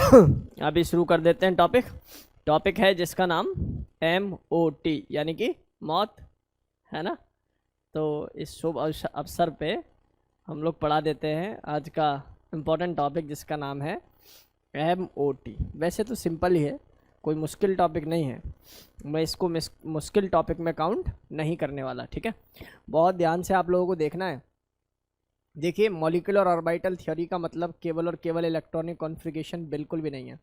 अभी शुरू कर देते हैं टॉपिक है जिसका नाम MOT यानी कि मौत, है ना। तो इस शुभ अवसर पे हम लोग पढ़ा देते हैं आज का इम्पोर्टेंट टॉपिक जिसका नाम है MOT। वैसे तो सिंपल ही है, कोई मुश्किल टॉपिक नहीं है, मैं इसको मुश्किल टॉपिक में काउंट नहीं करने वाला, ठीक है। बहुत ध्यान से आप लोगों को देखना है। देखिए, मॉलिक्यूलर ऑर्बिटल थ्योरी का मतलब केवल और केवल इलेक्ट्रॉनिक कॉन्फ़िगरेशन बिल्कुल भी नहीं है।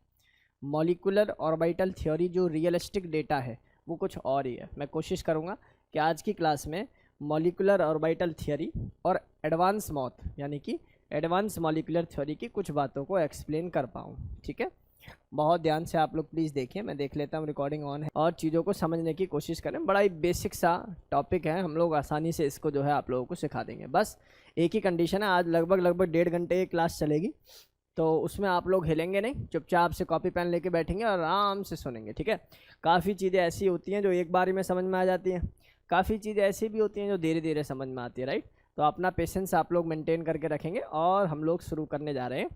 मॉलिक्यूलर ऑर्बिटल थ्योरी जो रियलिस्टिक डेटा है वो कुछ और ही है। मैं कोशिश करूँगा कि आज की क्लास में मॉलिक्यूलर ऑर्बिटल थ्योरी और एडवांस मॉथ यानी कि एडवांस मॉलिक्यूलर थ्योरी की कुछ बातों को एक्सप्लेन कर पाऊँ, ठीक है। बहुत ध्यान से आप लोग प्लीज़ देखिए, मैं देख लेता हूँ, रिकॉर्डिंग ऑन है, और चीज़ों को समझने की कोशिश करें। बड़ा ही बेसिक सा टॉपिक है, हम लोग आसानी से इसको जो है आप लोगों को सिखा देंगे। बस एक ही कंडीशन है, आज लगभग 1.5 घंटे की क्लास चलेगी, तो उसमें आप लोग हिलेंगे नहीं, चुपचाप से कॉपी पेन लेके बैठेंगे और आराम से सुनेंगे, ठीक है। काफ़ी चीज़ें ऐसी होती हैं जो एक बार में समझ में आ जाती हैं, काफ़ी चीज़ें ऐसी भी होती हैं जो धीरे धीरे समझ में आती है, राइट। तो अपना पेशेंस आप लोग मेंटेन करके रखेंगे और हम लोग शुरू करने जा रहे हैं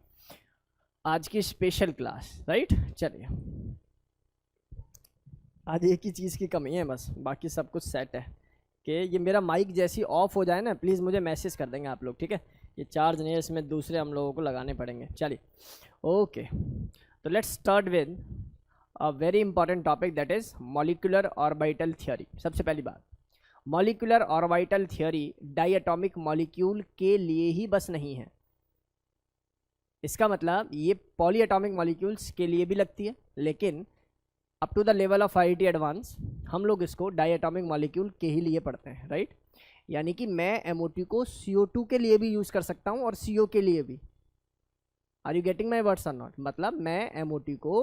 आज की स्पेशल क्लास, राइट। चलिए, आज एक ही चीज़ की कमी है बस, बाकी सब कुछ सेट है कि ये मेरा माइक जैसी ऑफ हो जाए ना, प्लीज़ मुझे मैसेज कर देंगे आप लोग, ठीक है। ये चार्ज नहीं है, इसमें दूसरे हम लोगों को लगाने पड़ेंगे। चलिए, ओके, तो let's start with a very important topic that is molecular orbital theory. सबसे पहली बात, molecular orbital theory diatomic molecule के लिए ही बस नहीं है। इसका मतलब ये पॉलीएटॉमिक मॉलिक्यूल्स के लिए भी लगती है, लेकिन up to the level of IIT advance हम लोग इसको डायटॉमिक मॉलिक्यूल के ही लिए पढ़ते हैं, राइट। यानी कि मैं MOT को CO2 के लिए भी यूज़ कर सकता हूँ और CO के लिए भी। Are you getting my words और नॉट? मतलब मैं MOT को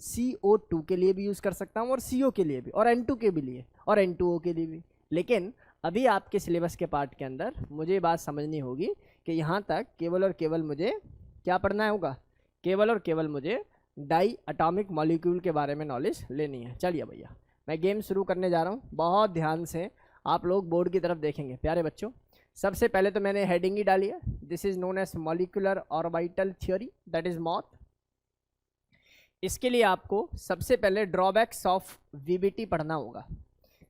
CO2 के लिए भी यूज़ कर सकता हूँ और CO के लिए भी, और N2 के भी लिए, और N2O के लिए भी। लेकिन अभी आपके सिलेबस के पार्ट के अंदर मुझे ये बात समझनी होगी कि यहाँ तक केवल और केवल मुझे क्या पढ़ना होगा, केवल और केवल मुझे डाई अटोमिक मॉलिक्यूल के बारे में नॉलेज लेनी है। चलिए भैया, मैं गेम शुरू करने जा रहा हूँ, बहुत ध्यान से आप लोग बोर्ड की तरफ देखेंगे प्यारे बच्चों। सबसे पहले तो मैंने हेडिंग ही डाली है, this is known as molecular orbital theory that is MOT. इसके लिए आपको सबसे पहले ड्रॉबैक्स ऑफ VBT पढ़ना होगा।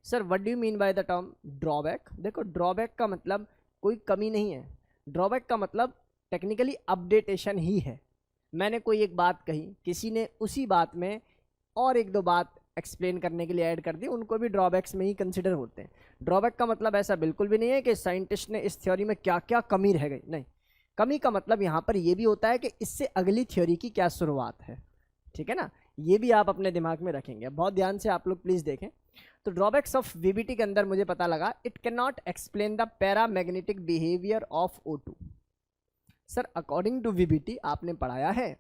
Sir what do you mean by the term drawback? देखो, ड्रॉबैक का मतलब कोई कमी नहीं है, ड्रॉबैक का मतलब टेक्निकली अपडेटेशन ही है। मैंने कोई एक बात कही, किसी ने उसी बात में और एक दो बात एक्सप्लेन करने के लिए ऐड कर दी, उनको भी ड्रॉबैक्स में ही कंसिडर होते हैं। ड्रॉबैक का मतलब ऐसा बिल्कुल भी नहीं है कि साइंटिस्ट ने इस थ्योरी में क्या क्या कमी रह गई, नहीं। कमी का मतलब यहाँ पर ये भी होता है कि इससे अगली थ्योरी की क्या शुरुआत है, ठीक है ना। ये भी आप अपने दिमाग में रखेंगे। बहुत ध्यान से आप लोग प्लीज़ देखें। तो ड्रॉबैक्स ऑफ VBT के अंदर मुझे पता लगा, it can not explain the paramagnetic behaviour of O2। Sir according to VBT आपने पढ़ाया है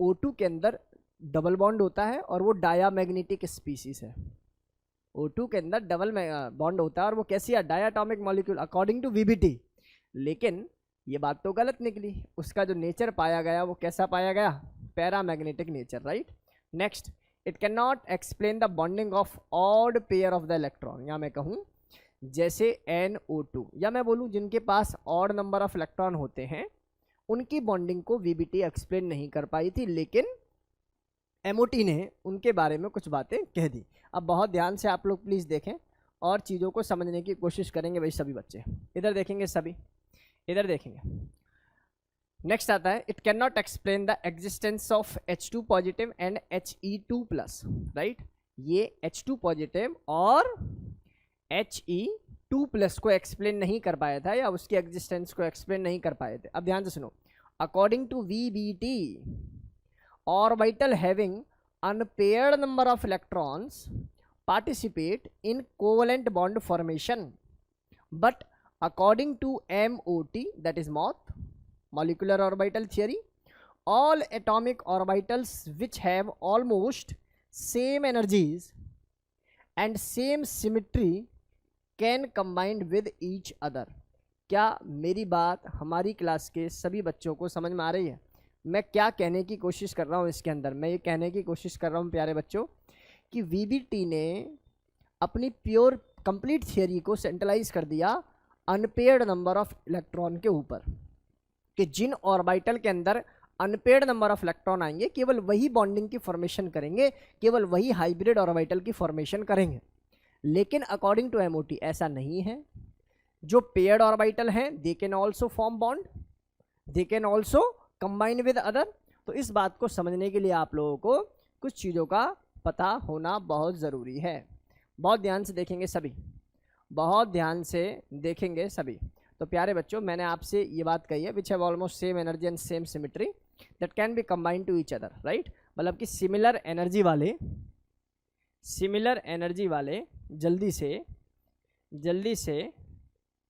O2 के अंदर डबल बॉन्ड होता है और वो डायामैग्नेटिक स्पीसीज है। O2 के अंदर डबल बॉन्ड होता है और वो कैसी है, डायाटॉमिक मॉलिक्यूल अकॉर्डिंग टू VBT। लेकिन ये बात तो गलत निकली, उसका जो नेचर पाया गया वो कैसा पाया गया, paramagnetic nature, right. Next, it can not explain the bonding of odd pair of the electron, या मैं कहूँ जैसे NO2, या मैं बोलूँ जिनके पास ऑड नंबर ऑफ इलेक्ट्रॉन होते हैं उनकी बॉन्डिंग को VBT एक्सप्लेन नहीं कर पाई थी, लेकिन MOT ने उनके बारे में कुछ बातें कह दी। अब बहुत ध्यान से आप लोग प्लीज़ देखें और चीज़ों को समझने की कोशिश करेंगे भाई सभी बच्चे। इधर देखेंगे, सभी इधर देखेंगे। नेक्स्ट आता है, it can not explain the existence of H2 positive and He2 plus, right. ये H2 पॉजिटिव और He2 प्लस को एक्सप्लेन नहीं कर पाया था, या उसकी एग्जिस्टेंस को एक्सप्लेन नहीं कर पाए थे। अब ध्यान से सुनो, according to VBT orbital having unpaired number of electrons participate in covalent bond formation, but according to MOT that is MOT molecular orbital theory, all atomic orbitals which have almost same energies and same symmetry can combine with each other। क्या मेरी बात हमारी class के सभी बच्चों को समझ में आ रही है? मैं क्या कहने की कोशिश कर रहा हूँ इसके अंदर? मैं ये कहने की कोशिश कर रहा हूँ प्यारे बच्चों कि VBT ने अपनी प्योर कंप्लीट थियरी को सेंट्रलाइज कर दिया अनपेयर्ड नंबर ऑफ इलेक्ट्रॉन के ऊपर, कि जिन ऑर्बिटल के अंदर अनपेयर्ड नंबर ऑफ इलेक्ट्रॉन आएंगे, केवल वही बॉन्डिंग की फॉर्मेशन करेंगे, केवल वही हाइब्रिड ऑर्बिटल की फॉर्मेशन करेंगे। लेकिन अकॉर्डिंग टू एमओटी ऐसा नहीं है। जो पेयर्ड ऑर्बिटल हैं they can also form bond, they can also combine with other. तो इस बात को समझने के लिए आप लोगों को कुछ चीज़ों का पता होना बहुत ज़रूरी है। बहुत ध्यान से देखेंगे सभी, बहुत ध्यान से देखेंगे सभी। तो प्यारे बच्चों, मैंने आपसे ये बात कही है, which have almost same energy and same symmetry that can be combined to each other, right. मतलब कि सिमिलर एनर्जी वाले जल्दी से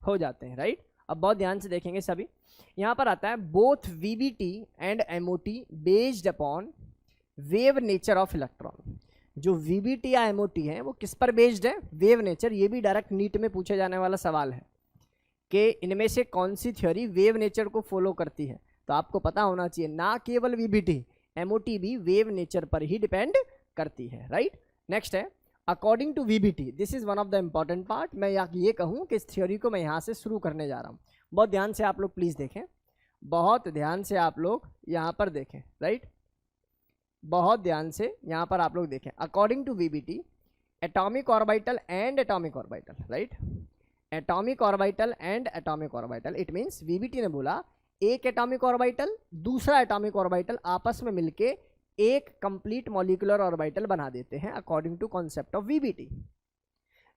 हो जाते हैं, राइट। अब बहुत ध्यान से देखेंगे सभी, यहाँ पर आता है both VBT and MOT based upon wave nature of electron. जो वीबीटी या एमओटी है वो किस पर बेस्ड है? Wave nature. ये भी डायरेक्ट नीट में पूछे जाने वाला सवाल है कि इनमें से कौन सी थ्योरी वेव नेचर को फॉलो करती है। तो आपको पता होना चाहिए ना केवल वीबीटी, एमओटी भी वेव नेचर पर ही डिपेंड करती है, राइट। नेक्स्ट है according to VBT, this is one of the important part. मैं ये कहूँ कि इस थ्योरी को मैं यहाँ से शुरू करने जा रहा हूँ। बहुत ध्यान से आप लोग प्लीज़ देखें, बहुत ध्यान से आप लोग यहाँ पर देखें, राइट। बहुत ध्यान से यहाँ पर आप लोग देखें। According to VBT atomic orbital and atomic orbital, right. Atomic orbital and atomic orbital, it means VBT ने बोला एक एटॉमिक ऑर्बिटल दूसरा एटॉमिक ऑर्बिटल आपस में मिलके एक कंप्लीट मॉलिक्यूलर ऑर्बिटल बना देते हैं according to concept of VBT.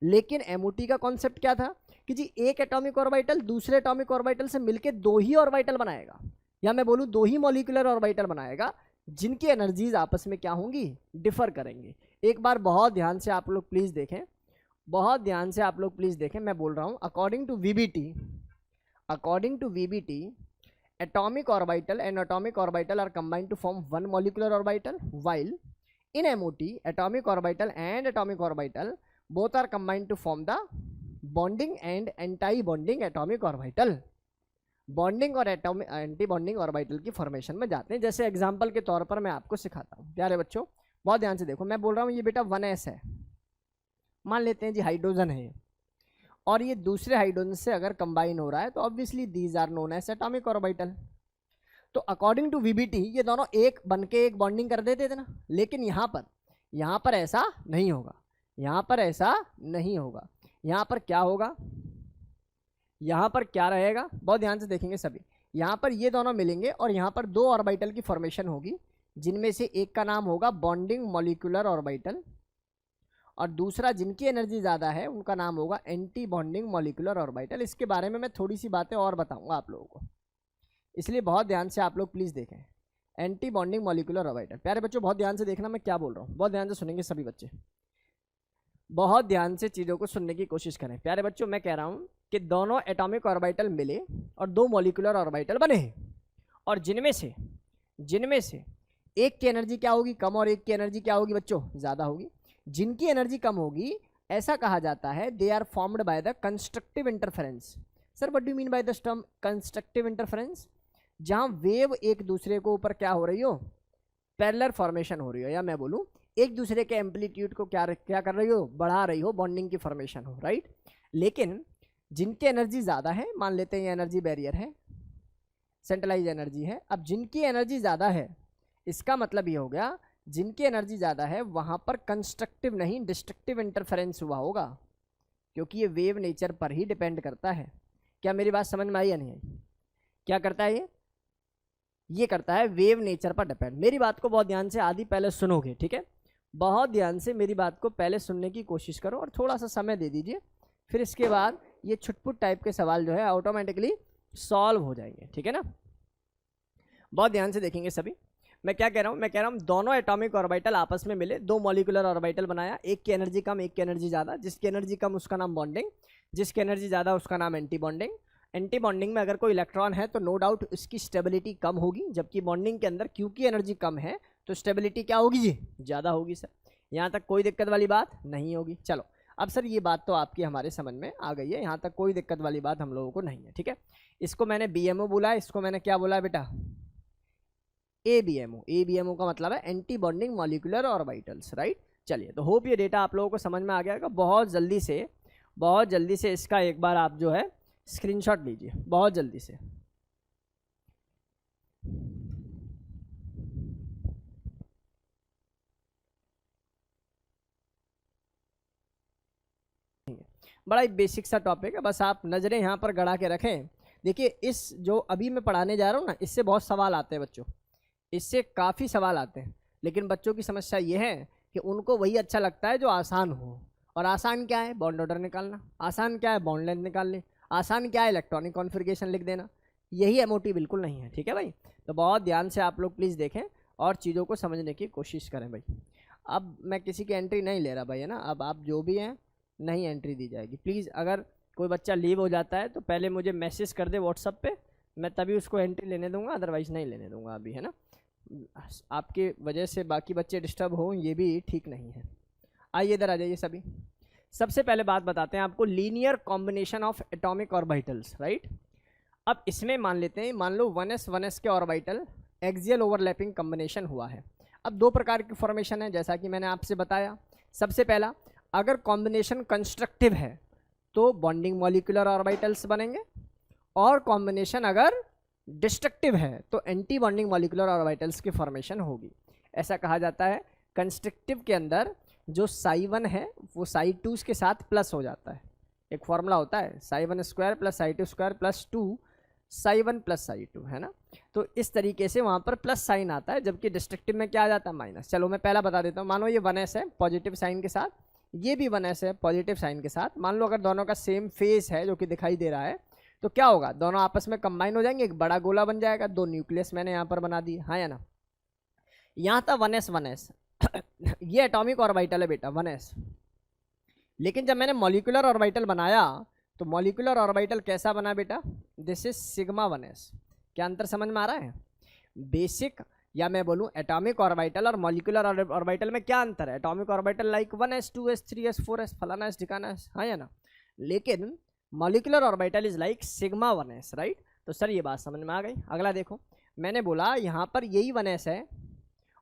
लेकिन एमओटी का कॉन्सेप्ट क्या था कि जी एक एटॉमिक ऑर्बिटल दूसरे एटॉमिक ऑर्बिटल से मिलके दो ही ऑर्बिटल बनाएगा, या मैं बोलूँ दो ही मॉलिक्यूलर ऑर्बिटल बनाएगा जिनकी एनर्जीज आपस में क्या होंगी? डिफर करेंगे। एक बार बहुत ध्यान से आप लोग प्लीज़ देखें, बहुत ध्यान से आप लोग प्लीज़ देखें, मैं बोल रहा हूँ according to VBT atomic orbital and atomic orbital are combined to form one molecular orbital, while in MOT atomic orbital and atomic orbital both are combined to form the bonding and anti-bonding atomic orbital। Bonding और anti bonding orbital की formation में जाते हैं। जैसे example के तौर पर मैं आपको सिखाता हूँ। प्यारे बच्चों बहुत ध्यान से देखो, मैं बोल रहा हूँ ये बेटा 1s है, मान लेते हैं जी हाइड्रोजन है, और ये दूसरे हाइड्रोजन से अगर कंबाइन हो रहा है तो obviously these are known as atomic orbital. तो अकॉर्डिंग टू वीबीटी ये दोनों एक बन के एक बॉन्डिंग कर देते थे ना, लेकिन यहाँ पर ऐसा नहीं होगा, यहाँ पर ऐसा नहीं होगा। यहाँ पर क्या होगा, यहाँ पर क्या रहेगा? बहुत ध्यान से देखेंगे सभी। यहाँ पर ये दोनों मिलेंगे और यहाँ पर दो ऑर्बिटल की फॉर्मेशन होगी, जिनमें से एक का नाम होगा बॉन्डिंग मॉलिक्यूलर ऑर्बिटल और दूसरा जिनकी एनर्जी ज़्यादा है उनका नाम होगा एंटी बॉन्डिंग मॉलिक्यूलर ऑर्बिटल। इसके बारे में मैं थोड़ी सी बातें और बताऊंगा आप लोगों को, इसलिए बहुत ध्यान से आप लोग प्लीज़ देखें। एंटी बॉन्डिंग मॉलिक्यूलर ऑर्बिटल, प्यारे बच्चों बहुत ध्यान से देखना मैं क्या बोल रहा हूँ, बहुत ध्यान से सुनेंगे सभी बच्चे, बहुत ध्यान से चीज़ों को सुनने की कोशिश करें। प्यारे बच्चों मैं कह रहा हूँ कि दोनों एटॉमिक ऑर्बिटल मिले और दो मॉलिक्यूलर ऑर्बिटल बने हैं, और जिनमें से एक की एनर्जी क्या होगी? कम, और एक की एनर्जी क्या होगी बच्चों? ज़्यादा होगी। जिनकी एनर्जी कम होगी ऐसा कहा जाता है they are formed by the constructive interference. Sir what do you mean by this term constructive interference? जहां वेव एक दूसरे को ऊपर क्या हो रही हो? पैरेलल फॉर्मेशन हो रही हो, या मैं बोलूं एक दूसरे के एम्पलीट्यूड को क्या कर रही हो? बढ़ा रही हो, बॉन्डिंग की फॉर्मेशन हो, राइट। लेकिन जिनकी एनर्जी ज़्यादा है, मान लेते हैं ये एनर्जी बैरियर है, सेंट्रलाइज एनर्जी है। अब जिनकी एनर्जी ज़्यादा है इसका मतलब ये हो गया जिनकी एनर्जी ज़्यादा है वहाँ पर कंस्ट्रक्टिव नहीं डिस्ट्रक्टिव इंटरफेरेंस हुआ होगा, क्योंकि ये वेव नेचर पर ही डिपेंड करता है। क्या मेरी बात समझ में आई या नहीं आई? क्या करता है ये करता है वेव नेचर पर डिपेंड। मेरी बात को बहुत ध्यान से आधी पहले सुनोगे, ठीक है? बहुत ध्यान से मेरी बात को पहले सुनने की कोशिश करो और थोड़ा सा समय दे दीजिए, फिर इसके बाद ये छुटपुट टाइप के सवाल जो है ऑटोमेटिकली सॉल्व हो जाएंगे, ठीक है ना? बहुत ध्यान से देखेंगे सभी। मैं क्या कह रहा हूँ? मैं कह रहा हूँ दोनों एटॉमिक ऑर्बिटल आपस में मिले, दो मॉलिक्यूलर ऑर्बिटल बनाया, एक की एनर्जी कम एक की एनर्जी ज़्यादा। जिसकी एनर्जी कम उसका नाम बॉन्डिंग, जिसकी एनर्जी ज़्यादा उसका नाम एंटी बॉन्डिंग। एंटी बॉन्डिंग में अगर कोई इलेक्ट्रॉन है तो नो डाउट इसकी स्टेबिलिटी कम होगी, जबकि बॉन्डिंग के अंदर क्योंकि एनर्जी कम है तो स्टेबिलिटी क्या होगी जी? ज़्यादा होगी। सर यहाँ तक कोई दिक्कत वाली बात नहीं होगी। चलो अब सर ये बात तो आपकी हमारे समझ में आ गई है, यहाँ तक कोई दिक्कत वाली बात हम लोगों को नहीं है, ठीक है? इसको मैंने BMO बोला है, इसको मैंने क्या बोला है बेटा? ABMO। ABMO का मतलब है anti bonding molecular orbitals, right. चलिए, तो होप ये डेटा आप लोगों को समझ में आ गया होगा। बहुत जल्दी से इसका एक बार आप जो है स्क्रीनशॉट लीजिए, बहुत जल्दी से। बड़ा ही बेसिक सा टॉपिक है, बस आप नज़रें यहाँ पर गड़ा के रखें। देखिए इस जो अभी मैं पढ़ाने जा रहा हूँ ना, इससे बहुत सवाल आते हैं बच्चों, इससे काफ़ी सवाल आते हैं, लेकिन बच्चों की समस्या ये है कि उनको वही अच्छा लगता है जो आसान हो। और आसान क्या है? बॉन्ड ऑर्डर निकालना। आसान क्या है? बॉन्ड लेंथ निकाल ले। आसान क्या है? इलेक्ट्रॉनिक कॉन्फ़िगरेशन लिख देना। यही एमओटी बिल्कुल नहीं है, ठीक है भाई। तो बहुत ध्यान से आप लोग प्लीज़ देखें और चीज़ों को समझने की कोशिश करें भाई। अब मैं किसी की एंट्री नहीं ले रहा भाई, है ना। अब आप जो भी हैं नहीं एंट्री दी जाएगी प्लीज़। अगर कोई बच्चा लीव हो जाता है तो पहले मुझे मैसेज कर दे व्हाट्सअप पे, मैं तभी उसको एंट्री लेने दूंगा, अदरवाइज़ नहीं लेने दूंगा अभी, है ना। आपकी वजह से बाकी बच्चे डिस्टर्ब हों ये भी ठीक नहीं है। आइए इधर आ जाइए सभी। सबसे पहले बात बताते हैं आपको, linear combination of atomic orbitals, right. अब इसमें मान लेते हैं, मान लो 1s के ऑर्बिटल एक्सियल ओवरलैपिंग कॉम्बिनेशन हुआ है। अब दो प्रकार की फॉर्मेशन है जैसा कि मैंने आपसे बताया। सबसे पहला, अगर कॉम्बिनेशन कंस्ट्रक्टिव है तो बॉन्डिंग मॉलिक्यूलर ऑर्बिटल्स बनेंगे, और कॉम्बिनेशन अगर डिस्ट्रक्टिव है तो एंटी बॉन्डिंग मॉलिक्यूलर ऑर्बिटल्स की फॉर्मेशन होगी। ऐसा कहा जाता है कंस्ट्रक्टिव के अंदर जो psi1 है वो psi2 के साथ प्लस हो जाता है। एक फॉर्मूला होता है psi1² + psi2² + 2 psi1 + psi2, है ना। तो इस तरीके से वहाँ पर प्लस साइन आता है, जबकि डिस्ट्रक्टिव में क्या आ जाता है? माइनस। चलो मैं पहला बता देता हूँ। मानो ये 1s है पॉजिटिव साइन के साथ, ये भी 1s है पॉजिटिव साइन के साथ। मान लो अगर दोनों का सेम फेस है जो कि दिखाई दे रहा है, तो क्या होगा? दोनों आपस में कंबाइन हो जाएंगे, एक बड़ा गोला बन जाएगा। दो न्यूक्लियस मैंने यहाँ पर बना दी, हाँ या ना। यहाँ था 1s ये एटॉमिक ऑर्बिटल है बेटा 1s, लेकिन जब मैंने मॉलिक्यूलर ऑर्बिटल बनाया तो मॉलिक्यूलर ऑर्बिटल कैसा बना बेटा? This is sigma 1s। क्या अंतर समझ में आ रहा है? बेसिक या मैं बोलूँ एटॉमिक ऑर्बिटल और मॉलिक्यूलर ऑर्बिटल में क्या अंतर है? Atomic orbital like 1s 2s 3s 4s फलाना s ठिकाना s, हाँ या ना। लेकिन molecular orbital is like sigma 1s, right. तो सर ये बात समझ में आ गई। अगला देखो, मैंने बोला यहाँ पर यही 1s है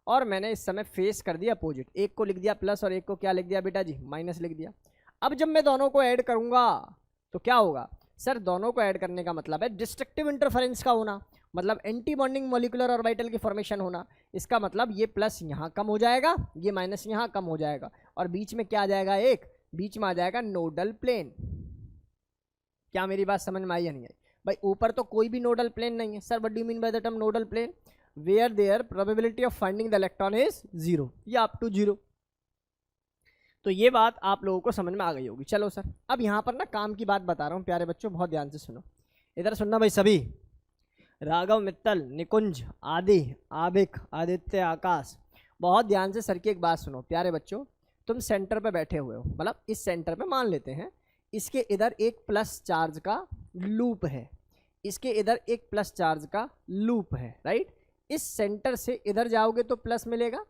और मैंने इस समय फेस कर दिया अपोजिट, एक को लिख दिया प्लस और एक को क्या लिख दिया बेटा जी? माइनस लिख दिया। अब जब मैं दोनों को ऐड करूंगा तो क्या होगा? सर दोनों को ऐड करने का मतलब है डिस्ट्रक्टिव इंटरफेरेंस का होना, मतलब एंटी बॉन्डिंग मॉलिक्यूलर ऑर्बिटल की फॉर्मेशन होना। इसका मतलब ये प्लस यहाँ कम हो जाएगा, ये माइनस यहाँ कम हो जाएगा, और बीच में क्या आ जाएगा? एक बीच में आ जाएगा नोडल प्लेन। क्या मेरी बात समझ में आई या नहीं आई भाई? ऊपर तो कोई भी नोडल प्लेन नहीं है। Sir what do you mean by the term nodal plane? Where their probability of finding the electron is 0 या अप टू 0। तो ये बात आप लोगों को समझ में आ गई होगी। चलो सर, अब यहाँ पर ना काम की बात बता रहा हूँ प्यारे बच्चों, बहुत ध्यान से सुनो। इधर सुनना भाई सभी। राघव, मित्तल, निकुंज, आदि, आबिक, आदित्य, आकाश, बहुत ध्यान से सर की एक बात सुनो प्यारे बच्चों। तुम सेंटर पे बैठे हुए हो, मतलब इस सेंटर पे मान लेते हैं इसके इधर एक प्लस चार्ज का लूप है, इसके इधर एक प्लस चार्ज का लूप है, राइट। इस सेंटर से इधर जाओगे तो प्लस मिलेगा,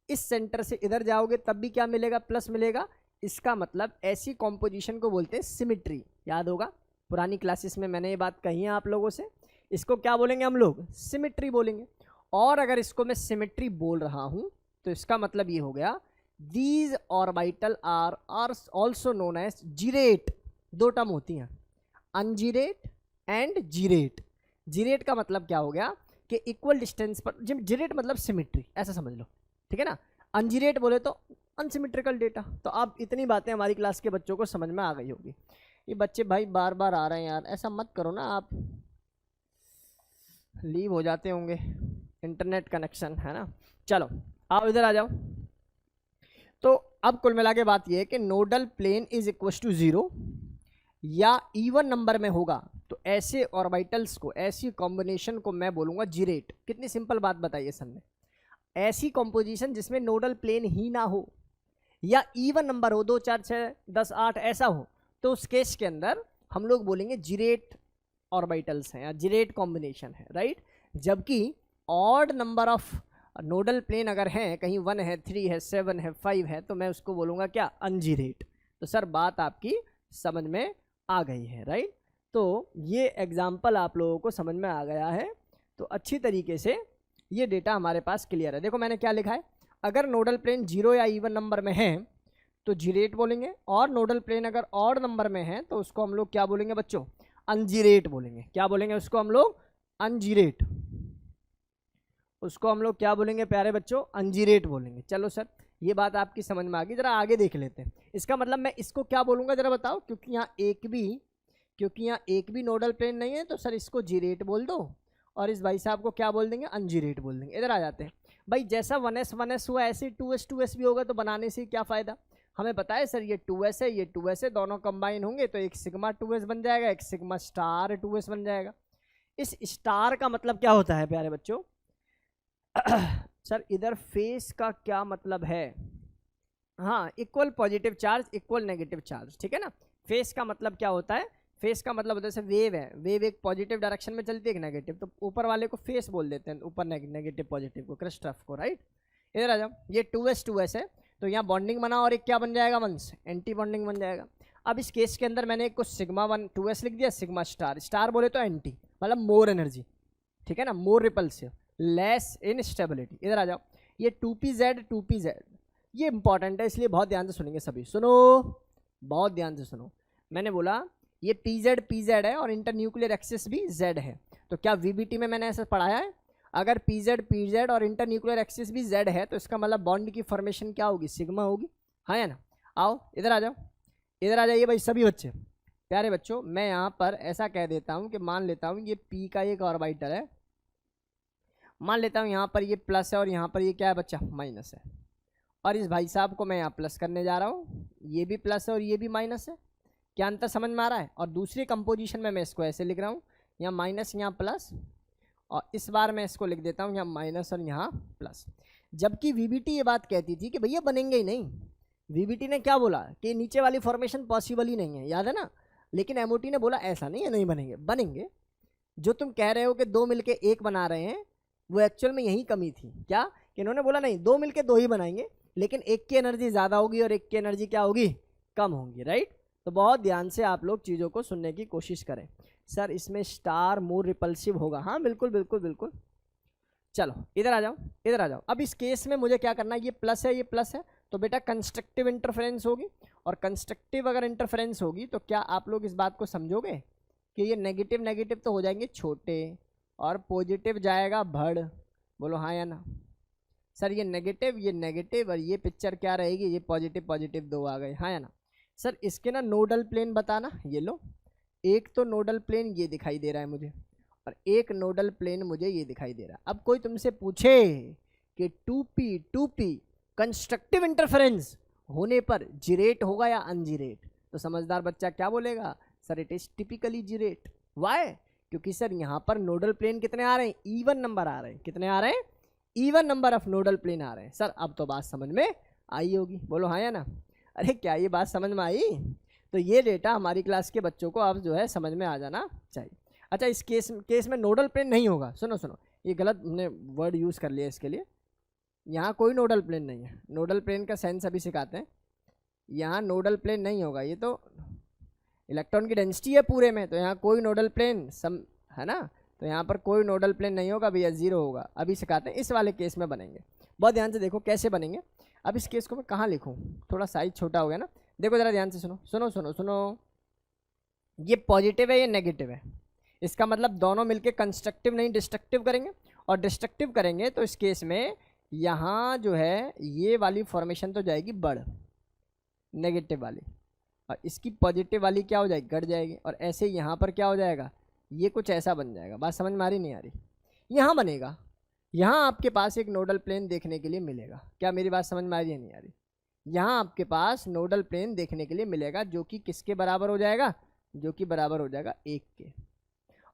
इस सेंटर से इधर जाओगे तब भी क्या मिलेगा? प्लस मिलेगा। इसका मतलब ऐसी कॉम्पोजिशन को बोलते हैं सिमिट्री। याद होगा पुरानी क्लासेस में मैंने ये बात कही है आप लोगों से। इसको क्या बोलेंगे हम लोग? सिमिट्री बोलेंगे। और अगर इसको मैं सिमिट्री बोल रहा हूं तो इसका मतलब ये हो गया these orbital are also known as gerade. दो टर्म होती हैं, अनजीरेट एंड जीरेट। जीरेट का मतलब क्या हो गया कि इक्वल डिस्टेंस पर, जीरेट मतलब सिमिट्री, ऐसा समझ लो, ठीक है ना। अनजीरेट बोले तो अनसिमेट्रिकल डेटा। तो अब इतनी बातें हमारी क्लास के बच्चों को समझ में आ गई होगी। ये बच्चे भाई बार बार आ रहे हैं यार, ऐसा मत करो ना, आप लीव हो जाते होंगे, इंटरनेट कनेक्शन है ना। चलो आओ इधर आ जाओ। तो अब कुल मिला के बात ये है कि nodal plane is equal to 0 या इवन नंबर में होगा तो ऐसे ऑर्बिटल्स को, ऐसी कॉम्बिनेशन को मैं बोलूँगा जीरेट। कितनी सिंपल बात बताइए सर ने। ऐसी कॉम्पोजिशन जिसमें नोडल प्लेन ही ना हो या इवन नंबर हो, 2 4 6 10 8 ऐसा हो, तो उस केस के अंदर हम लोग बोलेंगे जीरेट ऑर्बिटल्स हैं या जीरेट कॉम्बिनेशन है, राइट। जबकि odd number of nodal plane अगर हैं, कहीं 1 है 3 है 7 है 5 है, तो मैं उसको बोलूँगा क्या? अनजीरेट। तो सर बात आपकी समझ में आ गई है, राइट। तो ये एग्जाम्पल आप लोगों को समझ में आ गया है, तो अच्छी तरीके से ये डेटा हमारे पास क्लियर है। देखो मैंने क्या लिखा है, अगर नोडल प्लेन 0 या इवन नंबर में है तो जीरेट बोलेंगे, और नोडल प्लेन अगर ऑड नंबर में है तो उसको हम लोग क्या बोलेंगे बच्चों? अनजीरेट बोलेंगे। क्या बोलेंगे उसको हम लोग? अनजीरेट। उसको हम लोग क्या बोलेंगे प्यारे बच्चों? अनजीरेट बोलेंगे। चलो सर ये बात आपकी समझ में आ गई। जरा आगे देख लेते हैं। इसका मतलब मैं इसको क्या बोलूँगा जरा बताओ, क्योंकि यहाँ एक भी नोडल प्लेन नहीं है, तो सर इसको जीरेट बोल दो, और इस भाई साहब को क्या बोल देंगे, अनजीरेट बोल देंगे। इधर आ जाते हैं भाई, जैसा 1s हुआ ऐसे 2s भी होगा, तो बनाने से क्या फ़ायदा। हमें पता है सर ये 2s है, ये 2s है, दोनों कंबाइन होंगे तो एक सिग्मा 2s बन जाएगा, एक सिग्मा स्टार 2s बन जाएगा। इस स्टार का मतलब क्या होता है प्यारे बच्चों? सर इधर फेस का क्या मतलब है? हाँ, equal positive charge equal negative charge, ठीक है ना। फेस का मतलब क्या होता है? फेस का मतलब होता है जैसे वेव है, वेव एक पॉजिटिव डायरेक्शन में चलती है, एक नेगेटिव, तो ऊपर वाले को फेस बोल देते हैं, ऊपर नेगेटिव पॉजिटिव को क्रिस्टफ को, राइट। इधर आ जाओ, ये 2s है, तो यहाँ बॉन्डिंग बना और एक क्या बन जाएगा वंस, एंटी बॉन्डिंग बन जाएगा। अब इस केस के अंदर मैंने एक कुछ सिग्मा 2s लिख दिया, सिग्मा स्टार बोले तो एंटी मतलब मोर एनर्जी, ठीक है ना, मोर रिपल्सिव, लेस इन स्टेबिलिटी। इधर आ जाओ, ये 2pz, ये इंपॉर्टेंट है इसलिए बहुत ध्यान से सुनेंगे सभी, सुनो बहुत ध्यान से सुनो। मैंने बोला ये pz है और इंटरन्यूक्लियर एक्सिस भी z है, तो क्या VBT में मैंने ऐसा पढ़ाया है? अगर pz और इंटरन्यूक्लियर एक्सिस भी z है, तो इसका मतलब बॉन्ड की फॉर्मेशन क्या होगी, सिग्मा होगी, हाँ या ना। आओ इधर आ जाओ, इधर आ जाइए भाई सभी बच्चे, प्यारे बच्चों। मैं यहाँ पर ऐसा कह देता हूँ कि मान लेता हूँ ये p का एक ऑर्बिटल है, मान लेता हूँ यहाँ पर ये प्लस है और यहाँ पर ये क्या है बच्चा, माइनस है, और इस भाई साहब को मैं यहाँ प्लस करने जा रहा हूँ, ये भी प्लस है और ये भी माइनस है। क्या अंतर समझ में आ रहा है? और दूसरी कंपोजिशन में मैं इसको ऐसे लिख रहा हूँ, यहाँ माइनस यहाँ प्लस, और इस बार मैं इसको लिख देता हूँ यहाँ माइनस और यहाँ प्लस। जबकि VBT ये बात कहती थी कि भैया बनेंगे ही नहीं। VBT ने क्या बोला कि नीचे वाली फॉर्मेशन पॉसिबल ही नहीं है, याद है ना। लेकिन MOT ने बोला ऐसा नहीं है, नहीं बनेंगे, बनेंगे। जो तुम कह रहे हो कि दो मिलके एक बना रहे हैं, वो एक्चुअल में यही कमी थी। क्या कि इन्होंने बोला नहीं, दो मिलके दो ही बनाएंगे, लेकिन एक की एनर्जी ज़्यादा होगी और एक की एनर्जी क्या होगी, कम होगी, राइट। तो बहुत ध्यान से आप लोग चीज़ों को सुनने की कोशिश करें। सर इसमें स्टार मोर रिपल्सिव होगा, हाँ बिल्कुल बिल्कुल बिल्कुल। चलो इधर आ जाओ, इधर आ जाओ। अब इस केस में मुझे क्या करना है, ये प्लस है, ये प्लस है, तो बेटा कंस्ट्रक्टिव इंटरफेरेंस होगी, और कंस्ट्रक्टिव अगर इंटरफेरेंस होगी तो क्या आप लोग इस बात को समझोगे कि ये नेगेटिव नेगेटिव तो हो जाएंगे छोटे और पॉजिटिव जाएगा बड़, बोलो हाँ या ना। सर ये नेगेटिव और ये पिक्चर क्या रहेगी, ये पॉजिटिव पॉजिटिव दो आ गए, हाँ या ना। सर इसके ना नोडल प्लेन बताना, ये लो, एक तो नोडल प्लेन ये दिखाई दे रहा है मुझे, और एक नोडल प्लेन मुझे ये दिखाई दे रहा है। अब कोई तुमसे पूछे कि 2p कंस्ट्रक्टिव इंटरफेरेंस होने पर जिरेट होगा या अनजिरेट, तो समझदार बच्चा क्या बोलेगा, sir it is typically gerade. Why? क्योंकि सर यहाँ पर नोडल प्लेन कितने आ रहे हैं, इवन नंबर आ रहे हैं, कितने आ रहे हैं, even number of nodal plane आ रहे हैं। सर अब तो बात समझ में आई होगी, बोलो हाँ या ना। अरे क्या ये बात समझ में आई? तो ये डेटा हमारी क्लास के बच्चों को अब जो है समझ में आ जाना चाहिए। अच्छा इस केस में नोडल प्लेन नहीं होगा, सुनो सुनो, ये गलत हमने वर्ड यूज़ कर लिया इसके लिए। यहाँ कोई नोडल प्लेन नहीं है, नोडल प्लेन का सेंस अभी सिखाते हैं। यहाँ नोडल प्लेन नहीं होगा, ये तो इलेक्ट्रॉन की डेंसिटी है पूरे में, तो यहाँ कोई नोडल प्लेन है ना, तो यहाँ पर कोई नोडल प्लेन नहीं होगा भैया, जीरो होगा। अभी सिखाते हैं, इस वाले केस में बनेंगे। बहुत ध्यान से देखो कैसे बनेंगे। अब इस केस को मैं कहाँ लिखूँ, थोड़ा साइज छोटा हो गया ना, देखो ज़रा ध्यान से सुनो सुनो सुनो सुनो, ये पॉजिटिव है ये नेगेटिव है, इसका मतलब दोनों मिलके कंस्ट्रक्टिव नहीं डिस्ट्रक्टिव करेंगे, और डिस्ट्रक्टिव करेंगे तो इस केस में यहाँ जो है ये वाली फॉर्मेशन तो जाएगी बढ़, नेगेटिव वाली, और इसकी पॉजिटिव वाली क्या हो जाएगी, घट जाएगी, और ऐसे यहाँ पर क्या हो जाएगा, ये कुछ ऐसा बन जाएगा। बात समझ में आ रही नहीं आ रही? यहाँ बनेगा, यहाँ आपके पास एक नोडल प्लेन देखने के लिए मिलेगा। क्या मेरी बात समझ में आ रही है नहीं आ रही? यहाँ आपके पास नोडल प्लेन देखने के लिए मिलेगा जो कि किसके बराबर हो जाएगा, जो कि बराबर हो जाएगा 1 के,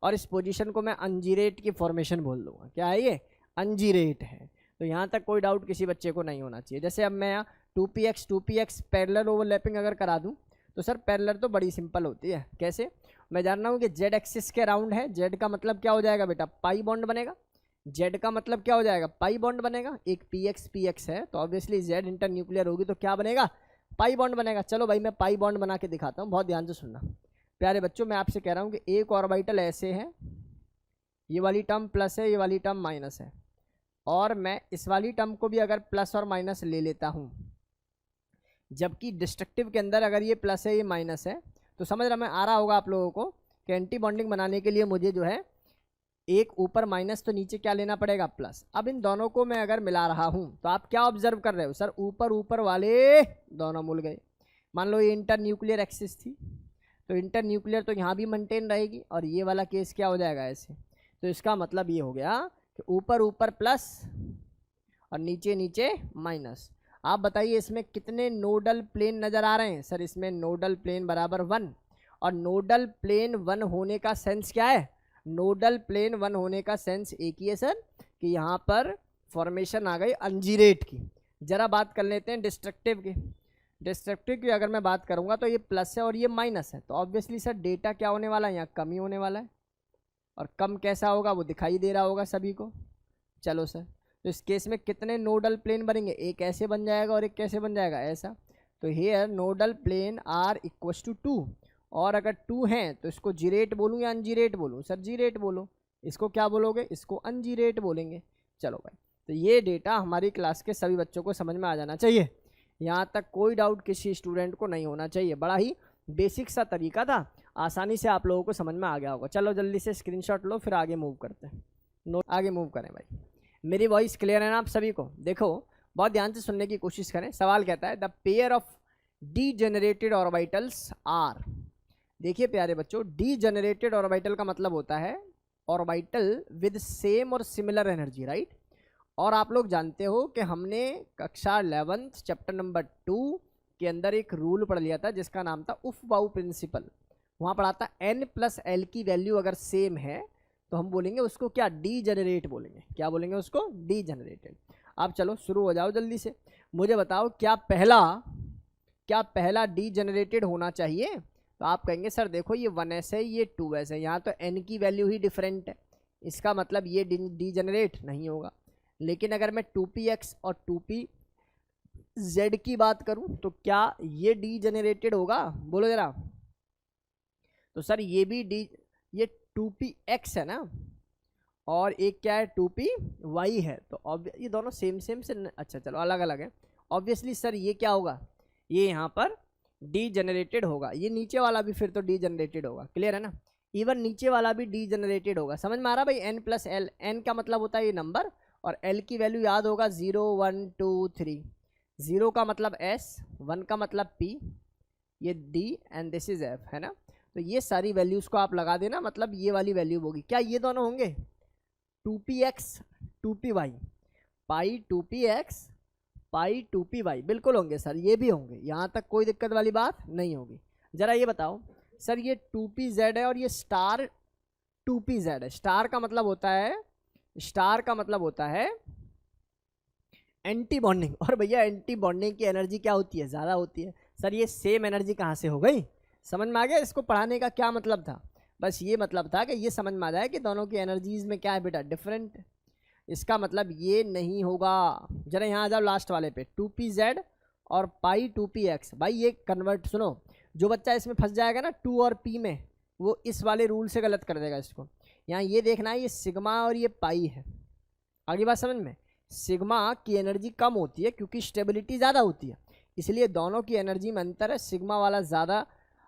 और इस पोजीशन को मैं अनजीरेट की फॉर्मेशन बोल दूंगा। क्या है ये, अनजीरेट है। तो यहाँ तक कोई डाउट किसी बच्चे को नहीं होना चाहिए। जैसे अब मैं 2px पैरेलल ओवरलैपिंग अगर करा दूँ तो सर पैरेलल तो बड़ी सिंपल होती है। कैसे? मैं जान रहा हूँ कि जेड एक्सिस के राउंड है, जेड का मतलब क्या हो जाएगा बेटा, पाई बॉन्ड बनेगा। जेड का मतलब क्या हो जाएगा, पाई बॉन्ड बनेगा। एक px है तो ऑब्वियसली जेड इंटर न्यूक्लियर होगी तो क्या बनेगा, पाई बॉन्ड बनेगा। चलो भाई मैं पाई बॉन्ड बना के दिखाता हूँ, बहुत ध्यान से सुनना प्यारे बच्चों। मैं आपसे कह रहा हूँ कि एक ऑर्बिटल ऐसे है, ये वाली टर्म प्लस है, ये वाली टर्म माइनस है, और मैं इस वाली टर्म को भी अगर प्लस और माइनस ले लेता हूँ, जबकि डिस्ट्रक्टिव के अंदर अगर ये प्लस है ये माइनस है, तो समझ रहा मैं आ रहा होगा आप लोगों को कि एंटी बॉन्डिंग बनाने के लिए मुझे जो है एक ऊपर माइनस तो नीचे क्या लेना पड़ेगा प्लस। अब इन दोनों को मैं अगर मिला रहा हूं तो आप क्या ऑब्जर्व कर रहे हो सर, ऊपर ऊपर वाले दोनों मिल गए। मान लो ये इंटर न्यूक्लियर एक्सिस थी तो इंटर न्यूक्लियर तो यहाँ भी मेंटेन रहेगी और ये वाला केस क्या हो जाएगा ऐसे। तो इसका मतलब ये हो गया कि ऊपर ऊपर प्लस और नीचे नीचे माइनस। आप बताइए इसमें कितने नोडल प्लेन नजर आ रहे हैं सर, इसमें नोडल प्लेन बराबर 1। और नोडल प्लेन 1 होने का सेंस क्या है, नोडल प्लेन 1 होने का सेंस एक ही है सर कि यहाँ पर फॉर्मेशन आ गई अनजीरेट की। जरा बात कर लेते हैं डिस्ट्रक्टिव की। डिस्ट्रक्टिव की अगर मैं बात करूँगा तो ये प्लस है और ये माइनस है, तो ऑब्वियसली सर डेटा क्या होने वाला है, यहाँ कम ही होने वाला है। और कम कैसा होगा वो दिखाई दे रहा होगा सभी को। चलो सर, तो इस केस में कितने नोडल प्लेन बनेंगे, एक ऐसे बन जाएगा और एक कैसे बन जाएगा ऐसा। तो here nodal plane are equals to 2, और अगर 2 हैं तो इसको जीरेट बोलूँ या अनजीरेट बोलूँ सर, जीरेट बोलो। इसको क्या बोलोगे, इसको अनजीरेट बोलेंगे। चलो भाई, तो ये डेटा हमारी क्लास के सभी बच्चों को समझ में आ जाना चाहिए। यहाँ तक कोई डाउट किसी स्टूडेंट को नहीं होना चाहिए। बड़ा ही बेसिक सा तरीका था, आसानी से आप लोगों को समझ में आ गया होगा। चलो जल्दी से स्क्रीनशॉट लो, फिर आगे मूव करते हैं। आगे मूव करें भाई। मेरी वॉइस क्लियर है ना आप सभी को? देखो बहुत ध्यान से सुनने की कोशिश करें। सवाल कहता है the pair of degenerated orbitals are. देखिए प्यारे बच्चों, डीजेनरेटेड ऑर्बिटल का मतलब होता है ऑर्बिटल विद सेम और सिमिलर एनर्जी, राइट। और आप लोग जानते हो कि हमने कक्षा 11th चैप्टर नंबर 2 के अंदर एक रूल पढ़ लिया था जिसका नाम था उफबाऊ प्रिंसिपल। वहाँ पढ़ा था n+l की वैल्यू अगर सेम है तो हम बोलेंगे उसको क्या, डीजेनरेट बोलेंगे। क्या बोलेंगे उसको, डीजेनरेटेड। अब चलो शुरू हो जाओ जल्दी से, मुझे बताओ क्या पहला डीजेनरेटेड होना चाहिए। तो आप कहेंगे सर देखो ये 1s है ये 2s है, यहाँ तो n की वैल्यू ही डिफरेंट है, इसका मतलब ये डीजेनरेट नहीं होगा। लेकिन अगर मैं 2px और 2pz की बात करूं तो क्या ये डीजेनरेटेड होगा, बोलो जरा। तो सर ये भी ये 2px है ना, और एक क्या है 2py है, तो ये दोनों सेम से अच्छा चलो अलग अलग है। ऑब्वियसली सर ये क्या होगा, ये यहाँ पर डीजेनरेटेड होगा। ये नीचे वाला भी फिर तो डीजेनरेटेड होगा, क्लियर है ना। इवन नीचे वाला भी डीजेनरेटेड होगा। समझ में आ रहा भाई, n+l, n का मतलब होता है ये नंबर, और l की वैल्यू याद होगा 0 1 2 3। 0 का मतलब s, 1 का मतलब p, ये d and this is f, है ना। तो ये सारी वैल्यूज को आप लगा देना, मतलब ये वाली वैल्यू होगी। क्या ये दोनों होंगे 2px 2py, पाई 2px पाई 2py, बिल्कुल होंगे सर, ये भी होंगे, यहाँ तक कोई दिक्कत वाली बात नहीं होगी। जरा ये बताओ सर, ये 2pz है और ये स्टार 2pz है। स्टार का मतलब होता है एंटी बॉन्डिंग, और भैया एंटी बॉन्डिंग की एनर्जी क्या होती है, ज़्यादा होती है। सर ये सेम एनर्जी कहाँ से हो गई, समझ में आ गया। इसको पढ़ाने का क्या मतलब था, बस ये मतलब था कि ये समझ में आ जाए कि दोनों की एनर्जीज में क्या है बेटा, डिफरेंट। इसका मतलब ये नहीं होगा। जरा यहाँ आ जाओ लास्ट वाले पे, 2pz और पाई 2px। भाई ये कन्वर्ट सुनो, जो बच्चा इसमें फंस जाएगा ना 2 और p में, वो इस वाले रूल से गलत कर देगा इसको। यहाँ ये देखना है, ये सिग्मा और ये पाई है। आगे बात समझ में, सिग्मा की एनर्जी कम होती है क्योंकि स्टेबिलिटी ज़्यादा होती है, इसलिए दोनों की एनर्जी में अंतर है। सिग्मा वाला ज़्यादा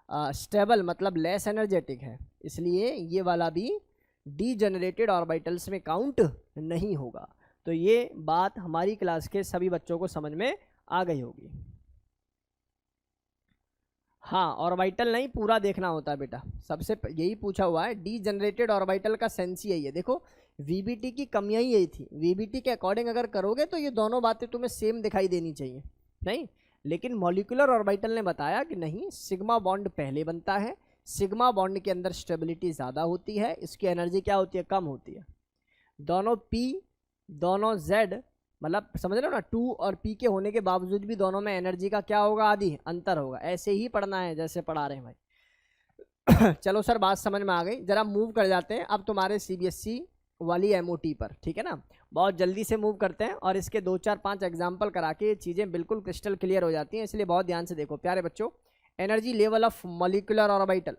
स्टेबल मतलब लेस एनर्जेटिक है, इसलिए ये वाला भी डीजेनरेटेड ऑर्बिटल्स में काउंट नहीं होगा। तो ये बात हमारी क्लास के सभी बच्चों को समझ में आ गई होगी। हाँ, ऑर्बिटल नहीं पूरा देखना होता है बेटा, सबसे यही पूछा हुआ है। डीजेनरेटेड ऑर्बिटल का सेंस यही है। देखो वीबीटी की कमियां ही यही थी, वीबीटी के अकॉर्डिंग अगर करोगे तो ये दोनों बातें तुम्हें सेम दिखाई देनी चाहिए, नहीं। लेकिन मॉलिक्यूलर ऑर्बिटल ने बताया कि नहीं, सिग्मा बॉन्ड पहले बनता है, सिग्मा बॉन्ड के अंदर स्टेबिलिटी ज़्यादा होती है, इसकी एनर्जी क्या होती है, कम होती है। दोनों p दोनों z, मतलब समझ रहे हो ना, 2 और p के होने के बावजूद भी दोनों में एनर्जी का क्या होगा, आदि अंतर होगा। ऐसे ही पढ़ना है जैसे पढ़ा रहे हैं भाई। चलो सर बात समझ में आ गई, जरा मूव कर जाते हैं अब तुम्हारे CBSE वाली MOT पर, ठीक है ना। बहुत जल्दी से मूव करते हैं और इसके 2 4 5 एग्जाम्पल करा के चीज़ें बिल्कुल क्रिस्टल क्लियर हो जाती हैं, इसलिए बहुत ध्यान से देखो प्यारे बच्चों। Energy level of molecular orbital,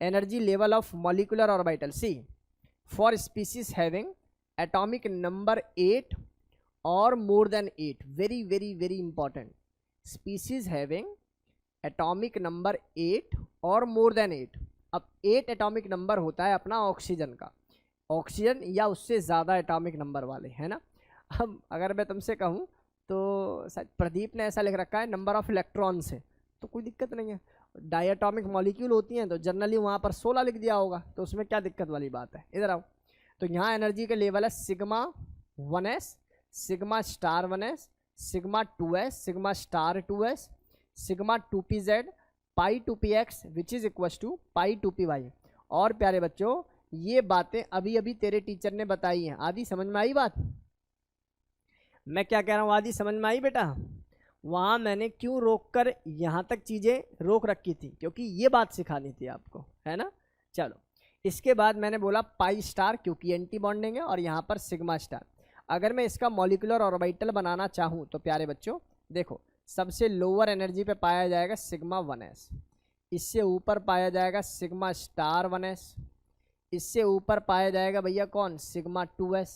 energy level of molecular orbital see for species having atomic number 8 और more than 8, very very very important. Species having atomic number 8 और मोर देन 8। अब 8 एटॉमिक नंबर होता है अपना ऑक्सीजन का, oxygen या उससे ज़्यादा एटॉमिक नंबर वाले, है ना। अब अगर मैं तुमसे कहूँ तो शायद प्रदीप ने ऐसा लिख रखा है नंबर ऑफ इलेक्ट्रॉन्स है, तो कोई दिक्कत नहीं है। डायटॉमिक मॉलिक्यूल होती हैं तो जनरली वहाँ पर 16 लिख दिया होगा, तो उसमें क्या दिक्कत वाली बात है। इधर आओ, तो यहाँ एनर्जी का लेवल है sigma 1s, sigma star 1s, sigma 2s, sigma star 2s, sigma 2pz, pi 2px which is equal to pi 2py। और प्यारे बच्चों ये बातें अभी अभी तेरे टीचर ने बताई हैं। आदि समझ में आई बात? मैं क्या कह रहा हूँ, आदि समझ में आई बेटा? वहाँ मैंने क्यों रोक कर यहाँ तक चीज़ें रोक रखी थी, क्योंकि ये बात सिखानी थी आपको, है ना। चलो इसके बाद मैंने बोला पाई स्टार क्योंकि एंटी बॉन्डिंग है, और यहाँ पर सिग्मा स्टार। अगर मैं इसका मॉलिक्यूलर ऑर्बिटल बनाना चाहूँ तो प्यारे बच्चों देखो, सबसे लोअर एनर्जी पे पाया जाएगा सिग्मा 1s, इससे ऊपर पाया जाएगा सिग्मा स्टार 1s, इससे ऊपर पाया जाएगा भैया कौन, सिग्मा 2s,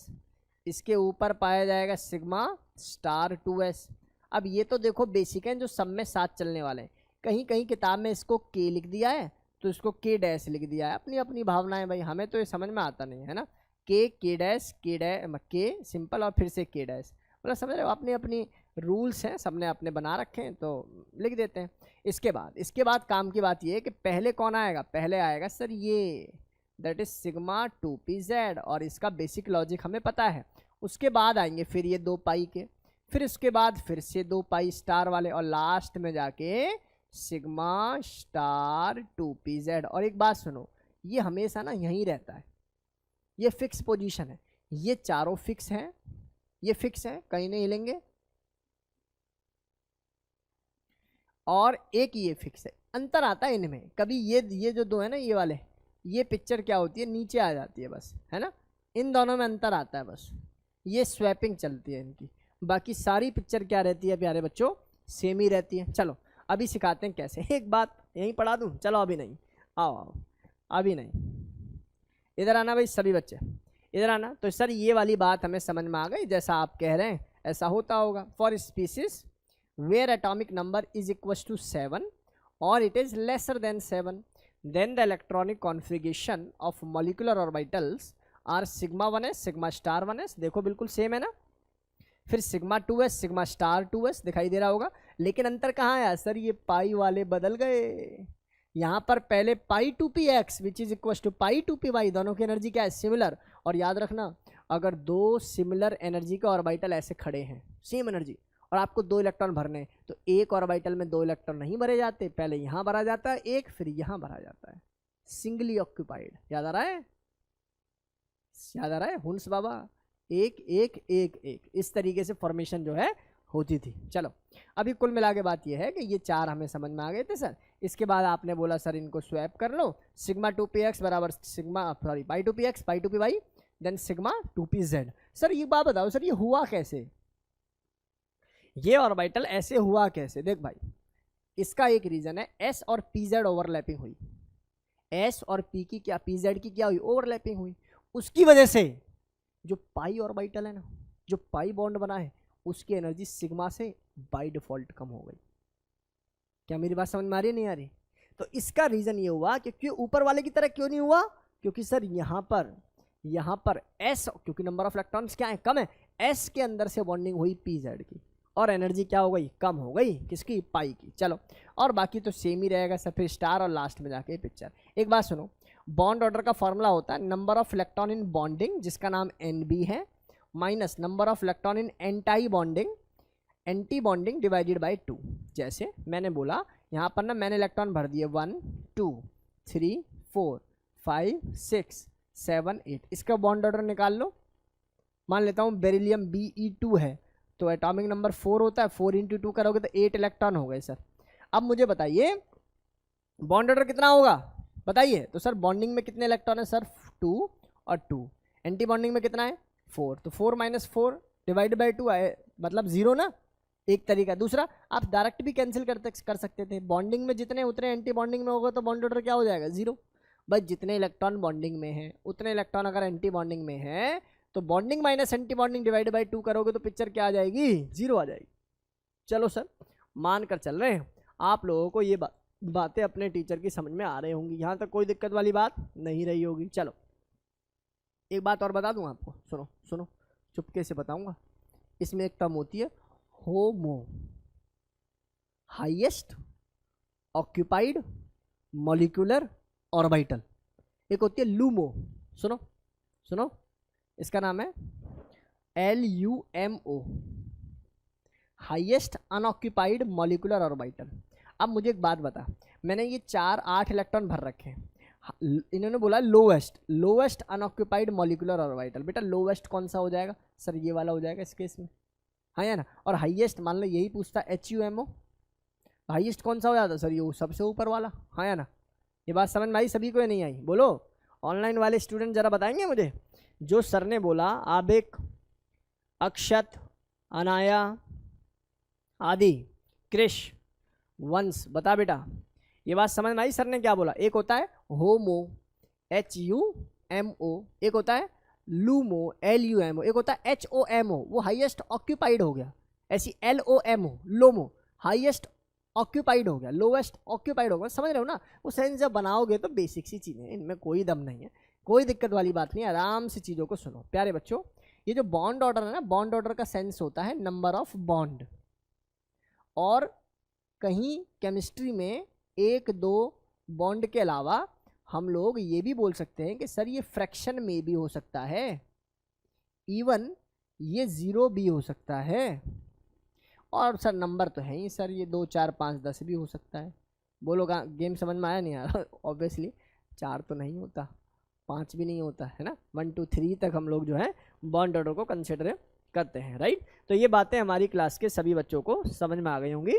इसके ऊपर पाया जाएगा सिग्मा स्टार 2s। अब ये तो देखो बेसिक हैं जो सब में साथ चलने वाले हैं। कहीं कहीं किताब में इसको के लिख दिया है तो इसको के डैश लिख दिया है, अपनी अपनी भावनाएं भाई, हमें तो ये समझ में आता नहीं है ना। के डैश के सिंपल और फिर से के डैश, मतलब समझ रहे हो, अपनी अपनी रूल्स हैं, सबने अपने बना रखे हैं तो लिख देते हैं। इसके बाद काम की बात ये है कि पहले कौन आएगा, पहले आएगा सर ये, दैट इज सिग्मा 2pz, और इसका बेसिक लॉजिक हमें पता है। उसके बाद आएंगे फिर ये 2 पाई के, फिर उसके बाद फिर से 2 पाई स्टार वाले, और लास्ट में जाके सिग्मा स्टार 2pz। और एक बात सुनो, ये हमेशा ना यहीं रहता है, ये फिक्स पोजीशन है, ये चारों फिक्स हैं, ये फिक्स हैं, कहीं नहीं हिलेंगे, और एक ये फिक्स है। अंतर आता है इनमें, कभी ये जो दो है ना ये वाले, ये पिक्चर क्या होती है नीचे आ जाती है बस, है ना। इन दोनों में अंतर आता है बस, ये स्वैपिंग चलती है इनकी, बाकी सारी पिक्चर क्या रहती है प्यारे बच्चों, सेम ही रहती है। चलो अभी सिखाते हैं कैसे। एक बात यहीं पढ़ा दूं, चलो अभी नहीं, आओ अभी नहीं, इधर आना भाई सभी बच्चे, इधर आना। तो सर ये वाली बात हमें समझ में आ गई, जैसा आप कह रहे हैं ऐसा होता होगा। For species where atomic number is equal to 7 और it is lesser than 7, then the electronic configuration of molecular orbitals are sigma 1s, sigma star 1s, देखो बिल्कुल सेम है ना। फिर sigma 2s, sigma star 2s दिखाई दे रहा होगा, लेकिन अंतर कहाँ आया सर, ये पाई वाले बदल गए। यहाँ पर पहले pi 2px which is equal to pi 2py, दोनों की एनर्जी क्या है, सिमिलर। और याद रखना, अगर दो सिमिलर एनर्जी के ऑर्बिटल ऐसे खड़े हैं, सेम एनर्जी, और आपको 2 इलेक्ट्रॉन भरने, तो एक ऑर्बिटल में 2 इलेक्ट्रॉन नहीं भरे जाते, पहले यहाँ भरा जाता है एक, फिर यहाँ भरा जाता है, सिंगली ऑक्यूपाइड। याद आ रहा है, याद आ रहा है हुंस बाबा, एक एक एक एक, इस तरीके से फॉर्मेशन जो है होती थी। चलो अभी कुल मिला के बात ये है कि ये 4 हमें समझ में आ गए थे सर। इसके बाद आपने बोला सर इनको स्वैप कर लो, सिग्मा 2px बराबर सिग्मा सॉरी पाई 2px पाई 2py then sigma 2pz। Sir ये बात बताओ सर, ये हुआ कैसे, ये ऑर्बिटल ऐसे हुआ कैसे? देख भाई, इसका एक रीजन है, एस और pz ओवरलैपिंग हुई, एस और पी की क्या, pz की क्या हुई, ओवरलैपिंग हुई। उसकी वजह से जो पाई ऑर्बिटल है ना, जो पाई बॉन्ड बना है, उसकी एनर्जी सिग्मा से बाय डिफॉल्ट कम हो गई। क्या मेरी बात समझ में आ रही है, नहीं आ रही? तो इसका रीजन ये हुआ कि क्यों ऊपर वाले की तरह क्यों नहीं हुआ, क्योंकि सर यहाँ पर एस, क्योंकि नंबर ऑफ इलेक्ट्रॉन्स क्या है, कम है, एस के अंदर से बॉन्डिंग हुई pz की, और एनर्जी क्या हो गई, कम हो गई, किसकी, पाई की। चलो और बाकी तो सेम ही रहेगा सर, फिर स्टार और लास्ट में जाके पिक्चर। एक बात सुनो, बॉन्ड ऑर्डर का फॉर्मूला होता है number of electron in bonding, जिसका नाम NB है, minus number of electron in anti bonding divided by 2। जैसे मैंने बोला यहाँ पर ना, मैंने इलेक्ट्रॉन भर दिए 1 2 3 4 5 6 7 8, इसका बॉन्ड ऑर्डर निकाल लो। मान लेता हूँ बेरिलियम Be2 है, तो एटॉमिक नंबर 4 होता है, 4 × 2 करोगे तो 8 इलेक्ट्रॉन हो गए सर। अब मुझे बताइए बॉन्ड ऑर्डर कितना होगा, बताइए। तो सर बॉन्डिंग में कितने इलेक्ट्रॉन है सर, 2 और 2, एंटी बॉन्डिंग में कितना है 4, तो 4 - 4 डिवाइड बाई 2 आए, मतलब 0 ना, एक तरीका। दूसरा आप डायरेक्ट भी कैंसिल कर सकते थे, बॉन्डिंग में जितने उतने एंटी बॉन्डिंग में होगा, तो बॉन्ड ऑर्डर क्या हो जाएगा, 0। बस जितने इलेक्ट्रॉन बॉन्डिंग में है उतने इलेक्ट्रॉन अगर एंटी बॉन्डिंग में है, तो bonding minus anti bonding divide by 2 करोगे तो पिक्चर क्या आ जाएगी, 0 आ जाएगी। चलो सर मान कर चल रहे हैं, आप लोगों को ये बातें अपने टीचर की समझ में आ रही होंगी, यहाँ तक कोई दिक्कत वाली बात नहीं रही होगी। चलो एक बात और बता दूं आपको, सुनो सुनो, चुपके से बताऊंगा। इसमें एक टर्म होती है होमो, हाईएस्ट ऑक्यूपाइड मॉलिक्यूलर ऑर्बिटल। एक होती है लूमो, सुनो सुनो, इसका नाम है LUMO, highest unoccupied molecular orbital. अब मुझे एक बात बता, मैंने ये 8 इलेक्ट्रॉन भर रखे हैं, इन्होंने बोला लोवेस्ट अनऑक्यूपाइड मॉलिक्यूलर ऑर्बिटल। बेटा लोवेस्ट कौन सा हो जाएगा सर? ये वाला हो जाएगा इस केस में, हाँ या ना। और हाईएस्ट मान लो यही पूछता HUMO, हाईएस्ट कौन सा हो जाता सर? ये सबसे ऊपर वाला, हाँ या ना। ये बात समझ में आई सभी को या नहीं आई? बोलो, ऑनलाइन वाले स्टूडेंट जरा बताएंगे मुझे। जो सर ने बोला आबिक, अक्षत, अनाया आदि, क्रिश, वंश, बता बेटा ये बात समझ में आई सर ने क्या बोला? एक होता है होमो HUMO, एक होता है लूमो LUMO, एक होता है HOMO, वो हाईएस्ट ऑक्यूपाइड हो गया। ऐसी LOMO, लोमो, हाईएस्ट ऑक्यूपाइड हो गया, लोवेस्ट ऑक्यूपाइड हो गया। समझ रहे हो ना? वो सेंस जब बनाओगे तो बेसिक सी चीज़ें, इनमें कोई दम नहीं है, कोई दिक्कत वाली बात नहीं है। आराम से चीज़ों को सुनो प्यारे बच्चों। ये जो बॉन्ड ऑर्डर है ना, बॉन्ड ऑर्डर का सेंस होता है नंबर ऑफ बॉन्ड, और कहीं केमिस्ट्री में 1-2 बॉन्ड के अलावा हम लोग ये भी बोल सकते हैं कि सर ये फ्रैक्शन में भी हो सकता है, इवन ये 0 भी हो सकता है, और सर नंबर तो है ही सर, ये 2, 4, 5, 10 भी हो सकता है। बोलो गेम समझ में आया नहीं यार? ऑब्वियसली 4 तो नहीं होता, 5 भी नहीं होता है ना, 1, 2, 3 तक हम लोग जो है बॉन्ड ऑर्डर को कंसिडर करते हैं, राइट। तो ये बातें हमारी क्लास के सभी बच्चों को समझ में आ गई होंगी।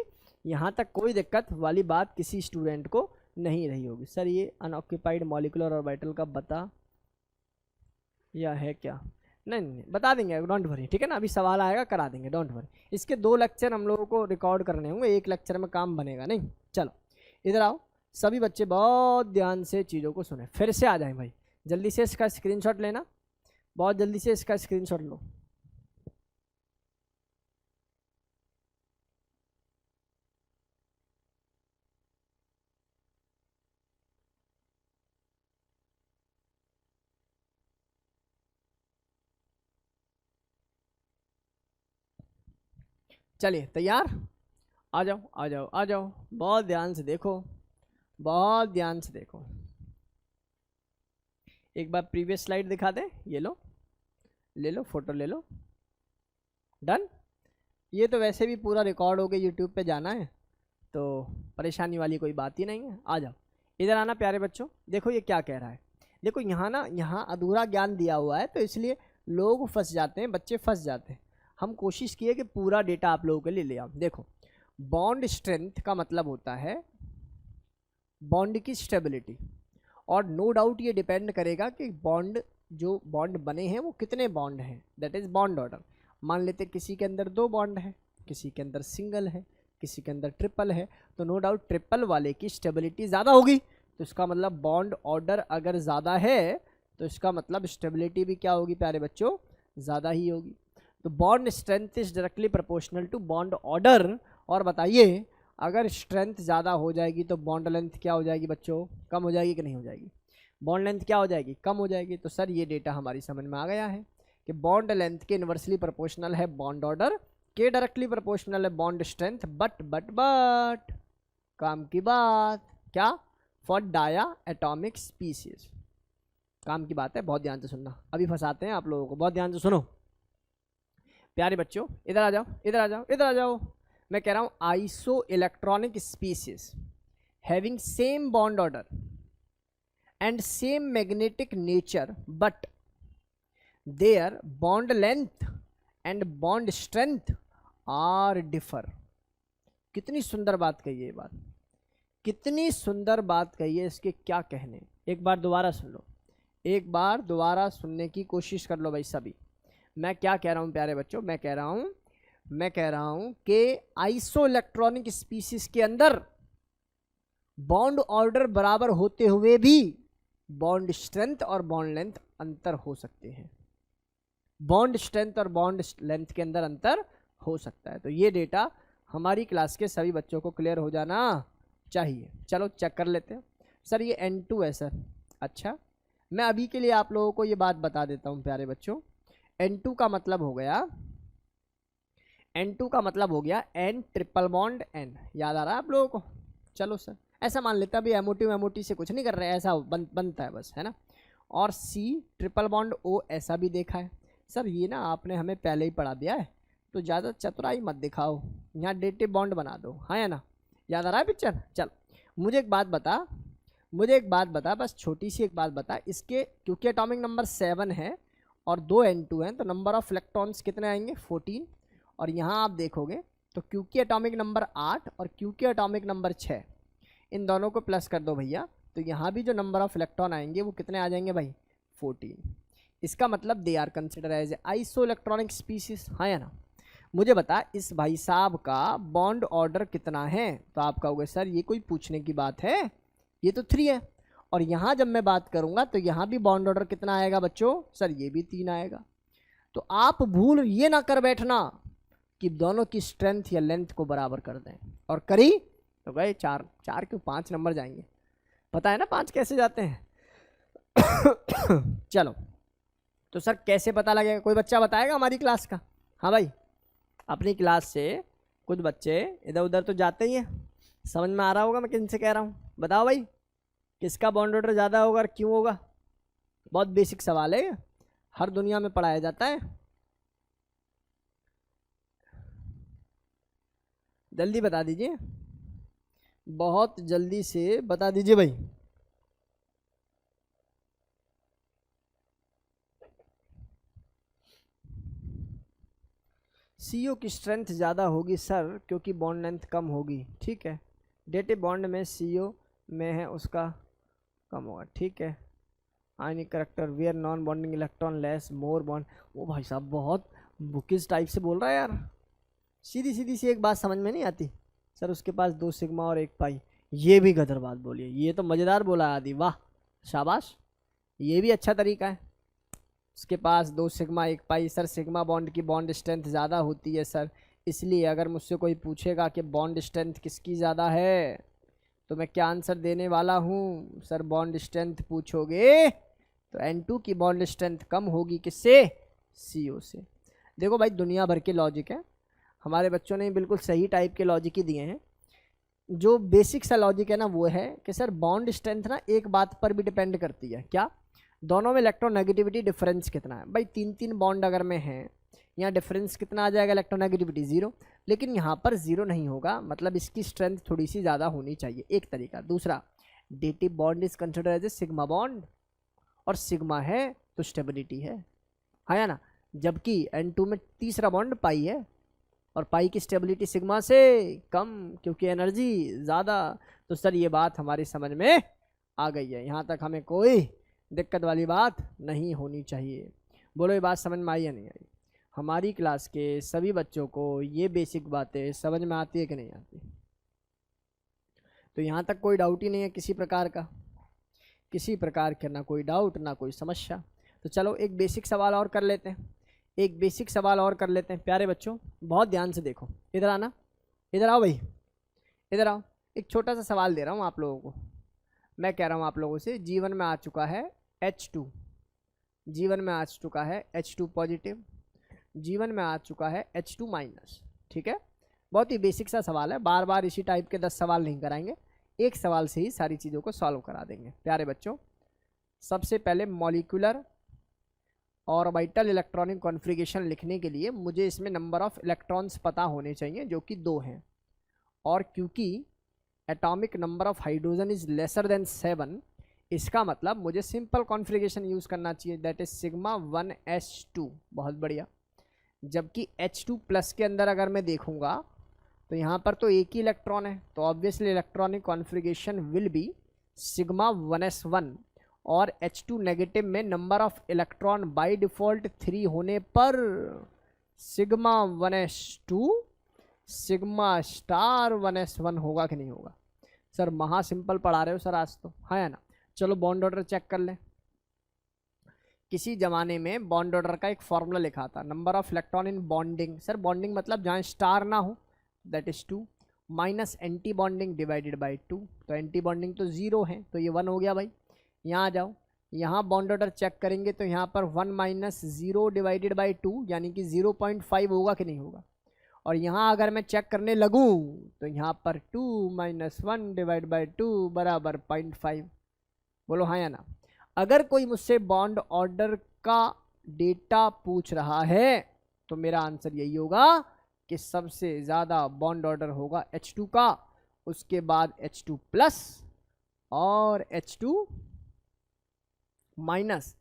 यहाँ तक कोई दिक्कत वाली बात किसी स्टूडेंट को नहीं रही होगी। सर ये अनऑक्यूपाइड मॉलिक्यूलर ऑर्बिटल का बता या है क्या? नहीं नहीं बता देंगे, डोंट वरी, ठीक है ना। अभी सवाल आएगा करा देंगे, डोंट वरी। इसके 2 लेक्चर हम लोगों को रिकॉर्ड करने होंगे, एक लेक्चर में काम बनेगा नहीं। चलो इधर आओ, सभी बच्चे बहुत ध्यान से चीज़ों को सुने। फिर से आ जाएं भाई, जल्दी से इसका स्क्रीनशॉट लेना, बहुत जल्दी से इसका स्क्रीनशॉट लो। चलिए तैयार? आ जाओ आ जाओ आ जाओ, बहुत ध्यान से देखो, बहुत ध्यान से देखो। एक बार प्रीवियस स्लाइड दिखा दे, ये लो, ले लो फोटो, ले लो, डन। ये तो वैसे भी पूरा रिकॉर्ड हो के यूट्यूब पे जाना है, तो परेशानी वाली कोई बात ही नहीं है। आ जाओ इधर आना प्यारे बच्चों, देखो ये क्या कह रहा है। देखो यहाँ ना, यहाँ अधूरा ज्ञान दिया हुआ है, तो इसलिए लोग फंस जाते हैं, बच्चे फंस जाते हैं। हम कोशिश किए कि पूरा डेटा आप लोगों के लिए ले आओ। देखो बॉन्ड स्ट्रेंथ का मतलब होता है बॉन्ड की स्टेबिलिटी, और नो डाउट ये डिपेंड करेगा कि बॉन्ड, जो बॉन्ड बने हैं वो कितने बॉन्ड हैं, दैट इज बॉन्ड ऑर्डर। मान लेते किसी के अंदर 2 बॉन्ड है, किसी के अंदर सिंगल है, किसी के अंदर ट्रिपल है, तो नो डाउट ट्रिपल वाले की स्टेबिलिटी ज़्यादा होगी। तो इसका मतलब बॉन्ड ऑर्डर अगर ज़्यादा है तो इसका मतलब स्टेबिलिटी भी क्या होगी प्यारे बच्चों? ज़्यादा ही होगी। तो bond strength is directly proportional to bond order. और बताइए अगर स्ट्रेंथ ज़्यादा हो जाएगी तो बॉन्ड लेंथ क्या हो जाएगी बच्चों? कम हो जाएगी कि नहीं हो जाएगी? बॉन्ड लेंथ क्या हो जाएगी? कम हो जाएगी। तो सर ये डेटा हमारी समझ में आ गया है कि बॉन्ड लेंथ के इन्वर्सली प्रोपोर्शनल है बॉन्ड ऑर्डर, के डायरेक्टली प्रोपोर्शनल है बॉन्ड स्ट्रेंथ। बट काम की बात क्या? फॉर डाया एटॉमिक स्पीसीज, काम की बात है, बहुत ध्यान से सुनना। अभी फंसाते हैं आप लोगों को, बहुत ध्यान से सुनो प्यारे बच्चों। इधर आ जाओ, इधर आ जाओ, इधर आ जाओ। मैं कह रहा हूं isoelectronic species having same bond order and same magnetic nature, but their bond length and bond strength are differ. कितनी सुंदर बात कही है ये बात, कितनी सुंदर बात कही है, इसके क्या कहने। एक बार दोबारा सुन लो, एक बार दोबारा सुनने की कोशिश कर लो भाई सभी। मैं क्या कह रहा हूं प्यारे बच्चों? मैं कह रहा हूं कि आइसो इलेक्ट्रॉनिक स्पीसीज के अंदर बॉन्ड ऑर्डर बराबर होते हुए भी बॉन्ड स्ट्रेंथ और बॉन्ड लेंथ अंतर हो सकते हैं। बॉन्ड स्ट्रेंथ और बॉन्ड लेंथ के अंदर अंतर हो सकता है। तो ये डेटा हमारी क्लास के सभी बच्चों को क्लियर हो जाना चाहिए। चलो चेक कर लेते हैं। सर ये N2 है सर, अच्छा मैं अभी के लिए आप लोगों को ये बात बता देता हूँ प्यारे बच्चों, N2 का मतलब हो गया, N2 का मतलब हो गया N ट्रिपल बॉन्ड N। याद आ रहा है आप लोगों को? चलो सर ऐसा मान लेता, अभी एमओटी से कुछ नहीं कर रहे हैं, ऐसा बनता है बस, है ना। और C ट्रिपल बॉन्ड O ऐसा भी देखा है सर, ये ना आपने हमें पहले ही पढ़ा दिया है, तो ज़्यादा चतुराई मत दिखाओ, यहाँ डेटिव बॉन्ड बना दो, हाँ या ना। याद आ रहा है पिक्चर? चल मुझे एक बात बता, बस छोटी सी एक बात बता, इसके क्योंकि एटॉमिक नंबर 7 है और 2 N2 हैं, तो नंबर ऑफ इलेक्ट्रॉन्स कितने आएंगे? 14। और यहाँ आप देखोगे तो क्योंकि एटॉमिक नंबर 8 और क्योंकि एटॉमिक नंबर 6, इन दोनों को प्लस कर दो भैया, तो यहाँ भी जो नंबर ऑफ इलेक्ट्रॉन आएंगे वो कितने आ जाएंगे भाई? 14। इसका मतलब they are consider as isoelectronic species, हाँ या ना। मुझे बता इस भाई साहब का बॉन्ड ऑर्डर कितना है? तो आप कहोगे सर ये कोई पूछने की बात है, ये तो 3 है। और यहाँ जब मैं बात करूँगा तो यहाँ भी बॉन्ड ऑर्डर कितना आएगा बच्चों? सर ये भी 3 आएगा। तो आप भूल ये ना कर बैठना कि दोनों की स्ट्रेंथ या लेंथ को बराबर कर दें, और करी तो गए 4 क्यों 5 नंबर जाएंगे। पता है ना 5 कैसे जाते हैं? चलो तो सर कैसे पता लगेगा? कोई बच्चा बताएगा हमारी क्लास का? हाँ भाई, अपनी क्लास से कुछ बच्चे इधर उधर तो जाते ही हैं, समझ में आ रहा होगा मैं किनसे कह रहा हूँ? बताओ भाई किसका बॉन्ड ऑर्डर ज़्यादा होगा और क्यों होगा? बहुत बेसिक सवाल है, हर दुनिया में पढ़ाया जाता है। जल्दी बता दीजिए, बहुत जल्दी से बता दीजिए भाई। CO की स्ट्रेंथ ज़्यादा होगी सर क्योंकि बॉन्ड लेंथ कम होगी, ठीक है। डेटिव बॉन्ड में CO में है उसका कम होगा, ठीक है। Ionic character where non bonding electron less more bond. वो भाई साहब बहुत बुकिस टाइप से बोल रहा है यार, सीधी सीधी सी एक बात समझ में नहीं आती। सर उसके पास 2 सिग्मा और 1 पाई, ये भी गदर बात बोली है, ये तो मज़ेदार बोला आदि, वाह शाबाश, ये भी अच्छा तरीका है। उसके पास 2 सिग्मा 1 पाई, सर सिग्मा बॉन्ड की बॉन्ड स्ट्रेंथ ज़्यादा होती है सर, इसलिए अगर मुझसे कोई पूछेगा कि बॉन्ड स्ट्रेंथ किसकी ज़्यादा है तो मैं क्या आंसर देने वाला हूँ? सर बॉन्ड स्ट्रेंथ पूछोगे तो N2 की बॉन्ड स्ट्रेंथ कम होगी, किससे? CO से। देखो भाई दुनिया भर के लॉजिक है, हमारे बच्चों ने बिल्कुल सही टाइप के लॉजिक ही दिए हैं। जो बेसिक सा लॉजिक है ना वो है कि सर बॉन्ड स्ट्रेंथ ना एक बात पर भी डिपेंड करती है, क्या? दोनों में इलेक्ट्रोनेगेटिविटी डिफरेंस कितना है। भाई 3 बॉन्ड अगर में हैं, यहाँ डिफरेंस कितना आ जाएगा? इलेक्ट्रोनेगेटिविटी 0, लेकिन यहाँ पर 0 नहीं होगा, मतलब इसकी स्ट्रेंथ थोड़ी सी ज़्यादा होनी चाहिए, एक तरीका। दूसरा, dative bond is consider as a sigma bond, और सिग्मा है तो स्टेबिलिटी है या ना। जबकि N2 में तीसरा बॉन्ड पाई है और पाई की स्टेबिलिटी सिग्मा से कम क्योंकि एनर्जी ज़्यादा। तो सर ये बात हमारी समझ में आ गई है, यहाँ तक हमें कोई दिक्कत वाली बात नहीं होनी चाहिए। बोलो ये बात समझ में आई या नहीं आई? हमारी क्लास के सभी बच्चों को ये बेसिक बातें समझ में आती है कि नहीं आती? तो यहाँ तक कोई डाउट ही नहीं है किसी प्रकार का, किसी प्रकार का ना कोई डाउट ना कोई समस्या। तो चलो एक बेसिक सवाल और कर लेते हैं, एक बेसिक सवाल और कर लेते हैं प्यारे बच्चों, बहुत ध्यान से देखो। इधर आना, इधर आओ भाई, इधर आओ। एक छोटा सा सवाल दे रहा हूँ आप लोगों को, मैं कह रहा हूँ आप लोगों से, जीवन में आ चुका है H2, जीवन में आ चुका है H2 पॉजिटिव, जीवन में आ चुका है H2 माइनस, ठीक है। बहुत ही बेसिक सा सवाल है, बार बार इसी टाइप के 10 सवाल नहीं कराएंगे, एक सवाल से ही सारी चीज़ों को सॉल्व करा देंगे प्यारे बच्चों। सबसे पहले मॉलिक्यूलर ऑर्बिटल इलेक्ट्रॉनिक कॉन्फ़िगरेशन लिखने के लिए मुझे इसमें नंबर ऑफ इलेक्ट्रॉन्स पता होने चाहिए जो कि 2 हैं, और क्योंकि atomic number of hydrogen is lesser than 7, इसका मतलब मुझे सिंपल कॉन्फ़िगरेशन यूज़ करना चाहिए, दैट इज सिग्मा 1s2। बहुत बढ़िया। जबकि H2 प्लस के अंदर अगर मैं देखूंगा तो यहाँ पर तो एक ही इलेक्ट्रॉन है, तो obviously electronic configuration will be sigma 1s1, और H2 नेगेटिव में number of electron by default 3 होने पर sigma 1s2 sigma star 1s1 होगा कि नहीं होगा? सर महा सिंपल पढ़ा रहे हो सर आज तो, हाँ या ना। चलो बॉन्ड ऑर्डर चेक कर लें। किसी ज़माने में बॉन्ड ऑर्डर का एक फॉर्मूला लिखा था, number of electron in bonding, sir bonding मतलब जहाँ स्टार ना हो, that is 2 minus anti bonding divided by 2, तो एंटी बॉन्डिंग तो 0 है तो ये 1 हो गया भाई। यहाँ आ जाओ, यहाँ बॉन्ड ऑर्डर चेक करेंगे तो यहाँ पर 1 माइनस 0 डिवाइडेड बाई 2 यानी कि 0.5 होगा कि नहीं होगा। और यहाँ अगर मैं चेक करने लगूँ तो यहाँ पर 2 माइनस 1 डिवाइड बाई 2 बराबर 0.5। बोलो हाँ या ना। अगर कोई मुझसे बॉन्ड ऑर्डर का डेटा पूछ रहा है तो मेरा आंसर यही होगा कि सबसे ज़्यादा बॉन्ड ऑर्डर होगा H2 का, उसके बाद H2 प्लस और H2 माइनस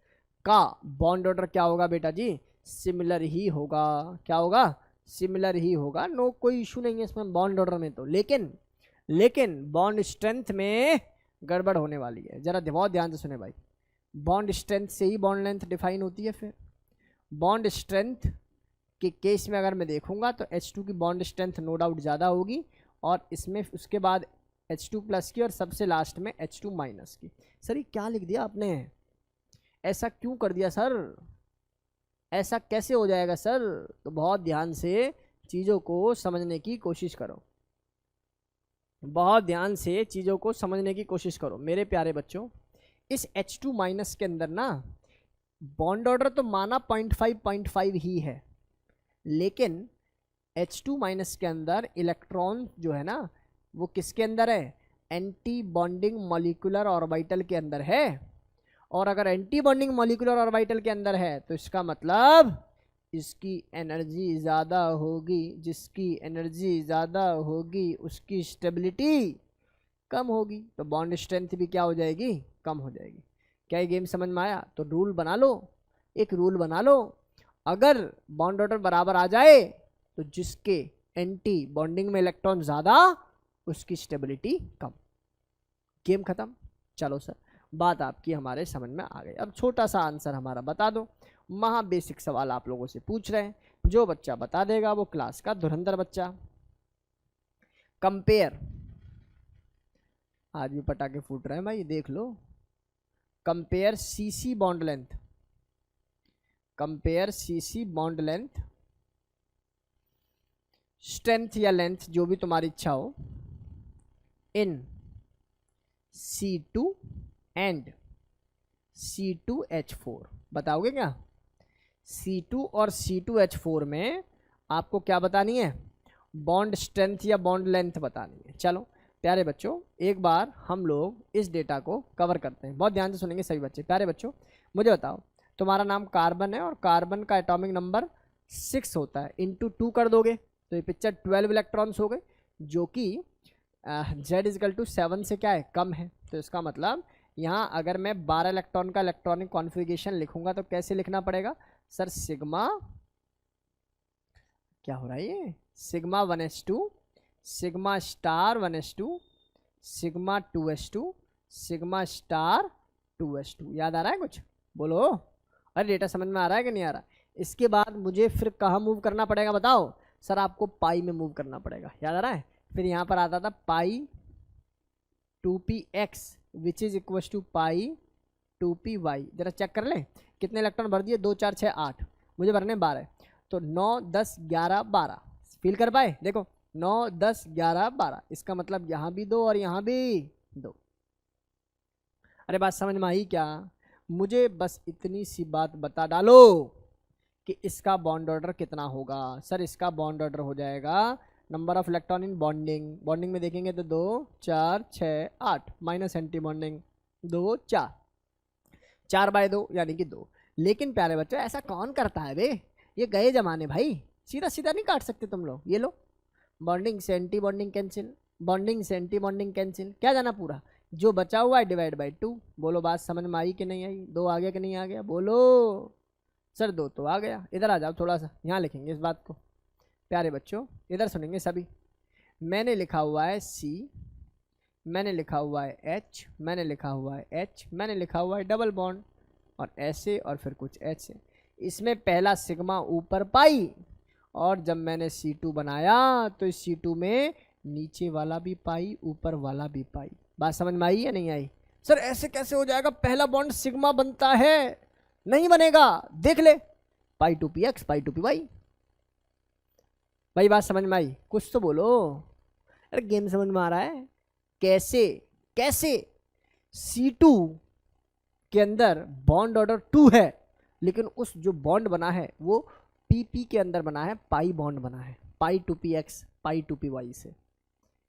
का बॉन्ड ऑर्डर क्या होगा बेटा जी, सिमिलर ही होगा। क्या होगा, सिमिलर ही होगा। नो कोई इशू नहीं है इसमें बॉन्ड ऑर्डर में तो, लेकिन बॉन्ड स्ट्रेंथ में गड़बड़ होने वाली है। जरा बहुत ध्यान से सुने भाई, बॉन्ड स्ट्रेंथ से ही बॉन्ड लेंथ डिफाइन होती है। फिर बॉन्ड स्ट्रेंथ के केस में अगर मैं देखूंगा तो H2 की बॉन्ड स्ट्रेंथ नो डाउट ज़्यादा होगी, और इसमें उसके बाद H2 प्लस की, और सबसे लास्ट में H2 माइनस की। सर ये क्या लिख दिया आपने, ऐसा क्यों कर दिया सर, ऐसा कैसे हो जाएगा सर? तो बहुत ध्यान से चीज़ों को समझने की कोशिश करो, बहुत ध्यान से चीज़ों को समझने की कोशिश करो मेरे प्यारे बच्चों। इस H2 माइनस के अंदर ना बॉन्ड ऑर्डर तो माना 0.5 ही है, लेकिन H2 माइनस के अंदर इलेक्ट्रॉन जो है ना वो किसके अंदर है, एंटी बॉन्डिंग मॉलिक्यूलर ऑर्बिटल के अंदर है। और अगर एंटी बॉन्डिंग मॉलिक्यूलर ऑर्बिटल के अंदर है तो इसका मतलब इसकी एनर्जी ज़्यादा होगी, जिसकी एनर्जी ज़्यादा होगी उसकी स्टेबिलिटी कम होगी, तो बॉन्ड स्ट्रेंथ भी क्या हो जाएगी, कम हो जाएगी। क्या ये गेम समझ में आया? तो रूल बना लो, एक रूल बना लो, अगर बॉन्ड ऑर्डर बराबर आ जाए तो जिसके एंटी बॉन्डिंग में इलेक्ट्रॉन ज़्यादा उसकी स्टेबिलिटी कम, गेम खत्म। चलो सर बात आपकी हमारे समझ में आ गई। अब छोटा सा आंसर हमारा बता दो, महा बेसिक सवाल आप लोगों से पूछ रहे हैं, जो बच्चा बता देगा वो क्लास का धुरंधर बच्चा। कंपेयर, आज भी पटाखे फूट रहे हैं भाई, देख लो। Compare CC bond length, compare CC bond length, strength या लेंथ जो भी तुम्हारी इच्छा हो, इन C2 एंड C2H4। बताओगे क्या? C2 और C2H4 में आपको क्या बतानी है, बॉन्ड स्ट्रेंथ या बॉन्ड लेंथ बतानी है। चलो प्यारे बच्चों एक बार हम लोग इस डेटा को कवर करते हैं, बहुत ध्यान से सुनेंगे सभी बच्चे। प्यारे बच्चों मुझे बताओ, तुम्हारा नाम कार्बन है और कार्बन का एटॉमिक नंबर 6 होता है, इंटू 2 कर दोगे तो ये पिक्चर 12 इलेक्ट्रॉन्स हो गए, जो कि Z=7 से क्या है, कम है। तो इसका मतलब यहाँ अगर मैं 12 इलेक्ट्रॉन का इलेक्ट्रॉनिक कॉन्फ़िगरेशन लिखूंगा तो कैसे लिखना पड़ेगा सर, सिग्मा, क्या हो रहा है ये, sigma 1s2, sigma star 1s2, sigma 2s2, sigma star 2s2। याद आ रहा है कुछ? बोलो, अरे डेटा समझ में आ रहा है कि नहीं आ रहा? इसके बाद मुझे फिर कहाँ मूव करना पड़ेगा बताओ सर? आपको पाई में मूव करना पड़ेगा, याद आ रहा है? फिर यहाँ पर आता था pi 2px which is equal to pi 2py। जरा चेक कर ले कितने इलेक्ट्रॉन भर दिए, 2 4 6 8, मुझे भरने 12, तो 9 10 11 12। फील कर पाए? देखो 9 10 11 12, इसका मतलब यहाँ भी 2 और यहाँ भी 2। अरे बात समझ में आई क्या? मुझे बस इतनी सी बात बता डालो कि इसका बॉन्ड ऑर्डर कितना होगा। सर इसका बॉन्ड ऑर्डर हो जाएगा number of electron in bonding, bonding में देखेंगे तो 2 4 6 8 माइनस एंटी बॉन्डिंग 2 4, 4/2 यानी कि 2। लेकिन प्यारे बच्चों ऐसा कौन करता है बे, ये गए जमाने भाई, सीधा सीधा नहीं काट सकते तुम लोग। ये लो बॉन्डिंग से एंटी बॉन्डिंग कैंसिल, बॉन्डिंग से एंटी बॉन्डिंग कैंसिल, क्या जाना पूरा, जो बचा हुआ है डिवाइड बाई 2। बोलो बात समझ में आई कि नहीं आई? 2 आ गया कि नहीं आ गया? बोलो सर 2 तो आ गया। इधर आ जाओ थोड़ा सा, यहाँ लिखेंगे इस बात को। प्यारे बच्चों इधर सुनेंगे सभी, मैंने लिखा हुआ है C, मैंने लिखा हुआ है H, मैंने लिखा हुआ है H, मैंने लिखा हुआ है डबल बॉन्ड और ऐसे और फिर कुछ ऐसे। इसमें पहला सिग्मा ऊपर पाई, और जब मैंने C2 बनाया तो इस C2 में नीचे वाला भी पाई ऊपर वाला भी पाई। बात समझ में आई या नहीं आई? सर ऐसे कैसे हो जाएगा, पहला बॉन्ड सिग्मा बनता है, नहीं बनेगा, देख ले, पाई 2px पाई 2py। भाई बात समझ में आई? कुछ तो बोलो, अरे गेम समझ में आ रहा है? कैसे कैसे C2 के अंदर बॉन्ड ऑर्डर 2 है, लेकिन उस जो बॉन्ड बना है वो PP के अंदर बना है, पाई बॉन्ड बना है, पाई 2px पाई 2py से।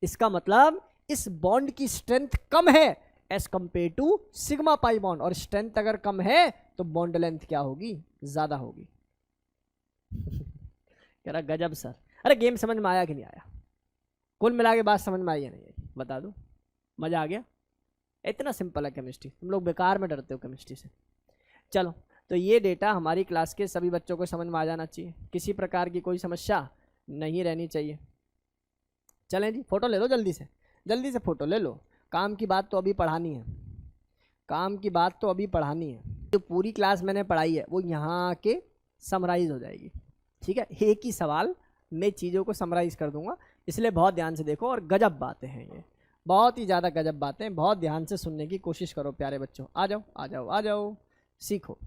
इसका मतलब इस बॉन्ड की स्ट्रेंथ कम है as compare to sigma pi bond, और स्ट्रेंथ अगर कम है तो बॉन्ड लेंथ क्या होगी, ज्यादा होगी। कह रहा गजब सर। अरे गेम समझ में आया कि नहीं आया? कुल मिला के बात समझ में आई या नहीं आई, बता दो। मजा आ गया? इतना सिंपल है केमिस्ट्री, तुम लोग बेकार में डरते हो केमिस्ट्री से। चलो, तो ये डेटा हमारी क्लास के सभी बच्चों को समझ में आ जाना चाहिए, किसी प्रकार की कोई समस्या नहीं रहनी चाहिए। चलें जी, फोटो ले लो जल्दी से फोटो ले लो। काम की बात तो अभी पढ़ानी है, काम की बात तो अभी पढ़ानी है। जो पूरी क्लास मैंने पढ़ाई है वो यहाँ के समराइज हो जाएगी, ठीक है। एक ही सवाल में चीज़ों को समराइज कर दूंगा, इसलिए बहुत ध्यान से देखो। और गजब बातें हैं ये, बहुत ही ज़्यादा गजब बातें, बहुत ध्यान से सुनने की कोशिश करो प्यारे बच्चों। आ जाओ आ जाओ आ जाओ, सीखो।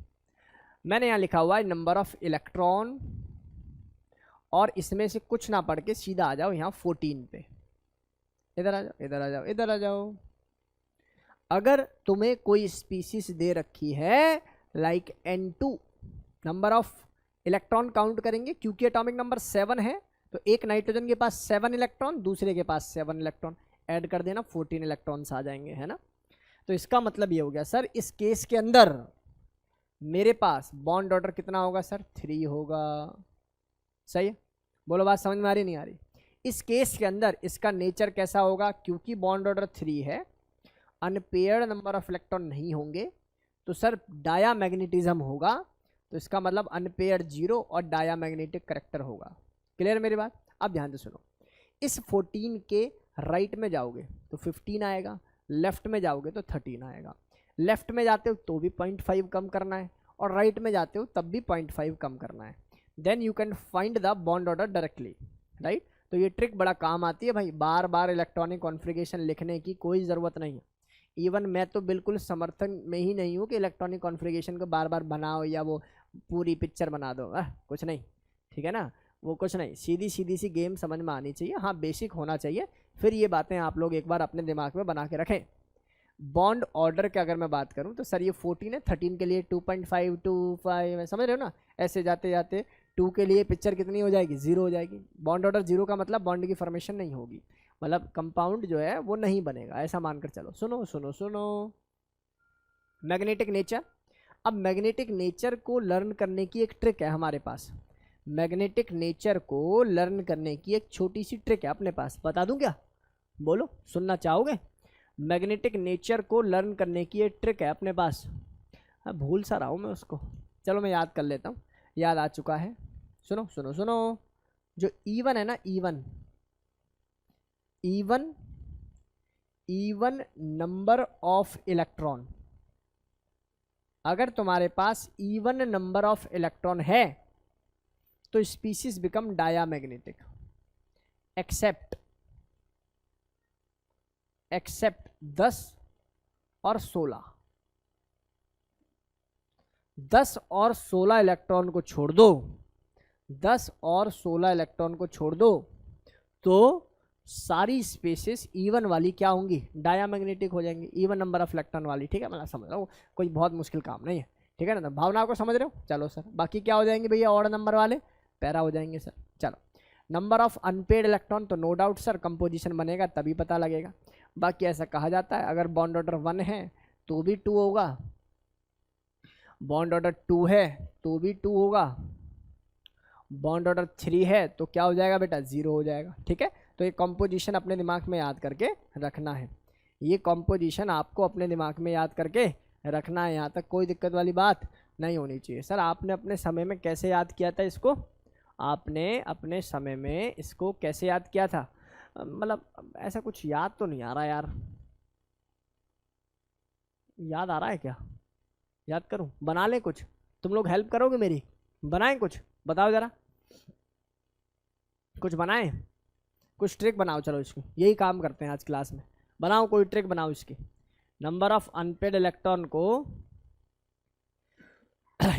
मैंने यहाँ लिखा हुआ है नंबर ऑफ इलेक्ट्रॉन, और इसमें से कुछ ना पढ़ के सीधा आ जाओ यहाँ 14 पे। इधर आ जाओ इधर आ जाओ इधर आ जाओ। अगर तुम्हें कोई स्पीसीज दे रखी है like N2, number of electron count करेंगे क्योंकि एटॉमिक नंबर 7 है, तो एक नाइट्रोजन के पास 7 इलेक्ट्रॉन, दूसरे के पास 7 इलेक्ट्रॉन, ऐड कर देना 14 इलेक्ट्रॉन्स आ जाएंगे, है ना। तो इसका मतलब ये हो गया सर, इस केस के अंदर मेरे पास बॉन्ड ऑर्डर कितना होगा सर, 3 होगा। सही है, बोलो बात समझ में आ रही नहीं आ रही? इस केस के अंदर इसका नेचर कैसा होगा, क्योंकि बॉन्ड ऑर्डर 3 है, अनपेयर्ड नंबर ऑफ इलेक्ट्रॉन नहीं होंगे, तो सर डायामैग्नेटिज्म होगा। तो इसका मतलब अनपेयर्ड 0 और डायामैग्नेटिक करेक्टर होगा। क्लियर मेरी बात? अब ध्यान से सुनो, इस 14 के राइट में जाओगे तो 15 आएगा, लेफ्ट में जाओगे तो 13 आएगा। लेफ्ट में जाते हो तो भी 0.5 कम करना है, और राइट में जाते हो तब भी 0.5 कम करना है। Then you can find the bond order directly, right. तो ये ट्रिक बड़ा काम आती है भाई, बार बार इलेक्ट्रॉनिक कॉन्फ़िगरेशन लिखने की कोई ज़रूरत नहीं है। इवन मैं तो बिल्कुल समर्थन में ही नहीं हूँ कि इलेक्ट्रॉनिक कॉन्फ़िगरेशन को बार बार बनाओ या वो पूरी पिक्चर बना दो, कुछ नहीं, ठीक है ना, वो कुछ नहीं। सीधी सीधी सी गेम समझ में आनी चाहिए, हाँ बेसिक होना चाहिए। फिर ये बातें आप लोग एक बार अपने दिमाग में बना के रखें। बॉन्ड ऑर्डर की अगर मैं बात करूं तो सर ये 14 है, 13 के लिए 2.5 2.5, समझ रहे हो ना। ऐसे जाते जाते 2 के लिए पिक्चर कितनी हो जाएगी, 0 हो जाएगी। बॉन्ड ऑर्डर 0 का मतलब बॉन्ड की फॉर्मेशन नहीं होगी, मतलब कंपाउंड जो है वो नहीं बनेगा, ऐसा मानकर चलो। सुनो सुनो सुनो, मैग्नेटिक नेचर। अब मैग्नेटिक नेचर को लर्न करने की एक ट्रिक है हमारे पास, मैग्नेटिक नेचर को लर्न करने की एक छोटी सी ट्रिक है अपने पास, बता दूं क्या? बोलो, सुनना चाहोगे? मैग्नेटिक नेचर को लर्न करने की एक ट्रिक है अपने पास। हाँ, भूल सा रहा हूँ मैं उसको, चलो मैं याद कर लेता हूँ, याद आ चुका है। सुनो सुनो सुनो, जो E1 है ना, E1 नंबर ऑफ इलेक्ट्रॉन, अगर तुम्हारे पास E1 नंबर ऑफ इलेक्ट्रॉन है तो स्पीसीज बिकम डायामैग्नेटिक, एक्सेप्ट 10 और 16। 10 और 16 इलेक्ट्रॉन को छोड़ दो, 10 और 16 इलेक्ट्रॉन को छोड़ दो, तो सारी स्पेसेस E1 वाली क्या होंगी, डायामैग्नेटिक हो जाएंगी, E1 नंबर ऑफ इलेक्ट्रॉन वाली, ठीक है। मैं समझ रहा हूँ, कोई बहुत मुश्किल काम नहीं है, ठीक है ना। भावना को समझ रहे हो? चलो सर, बाकी क्या हो जाएंगे भैया, ऑड नंबर वाले पैरा हो जाएंगे सर। चलो, नंबर ऑफ अनपेड इलेक्ट्रॉन, तो नो डाउट सर कंपोजिशन बनेगा तभी पता लगेगा। बाकी ऐसा कहा जाता है अगर बॉन्ड ऑर्डर 1 है तो भी 2 होगा, बॉन्ड ऑर्डर 2 है तो भी 2 होगा, बॉन्ड ऑर्डर 3 है तो क्या हो जाएगा बेटा, 0 हो जाएगा, ठीक है। तो ये कॉम्पोजिशन अपने दिमाग में याद करके रखना है, ये कॉम्पोजिशन आपको अपने दिमाग में याद करके रखना है, यहाँ तक कोई दिक्कत वाली बात नहीं होनी चाहिए। सर आपने अपने समय में कैसे याद किया था इसको, आपने अपने समय में इसको कैसे याद किया था? मतलब ऐसा कुछ याद तो नहीं आ रहा यार, याद आ रहा है क्या? याद करूं, बना ले कुछ, तुम लोग हेल्प करोगे मेरी, बनाएं कुछ, बताओ जरा, कुछ बनाएं, कुछ ट्रिक बनाओ। चलो इसकी यही काम करते हैं आज क्लास में, बनाओ कोई ट्रिक बनाओ इसकी, नंबर ऑफ अनपेड इलेक्ट्रॉन को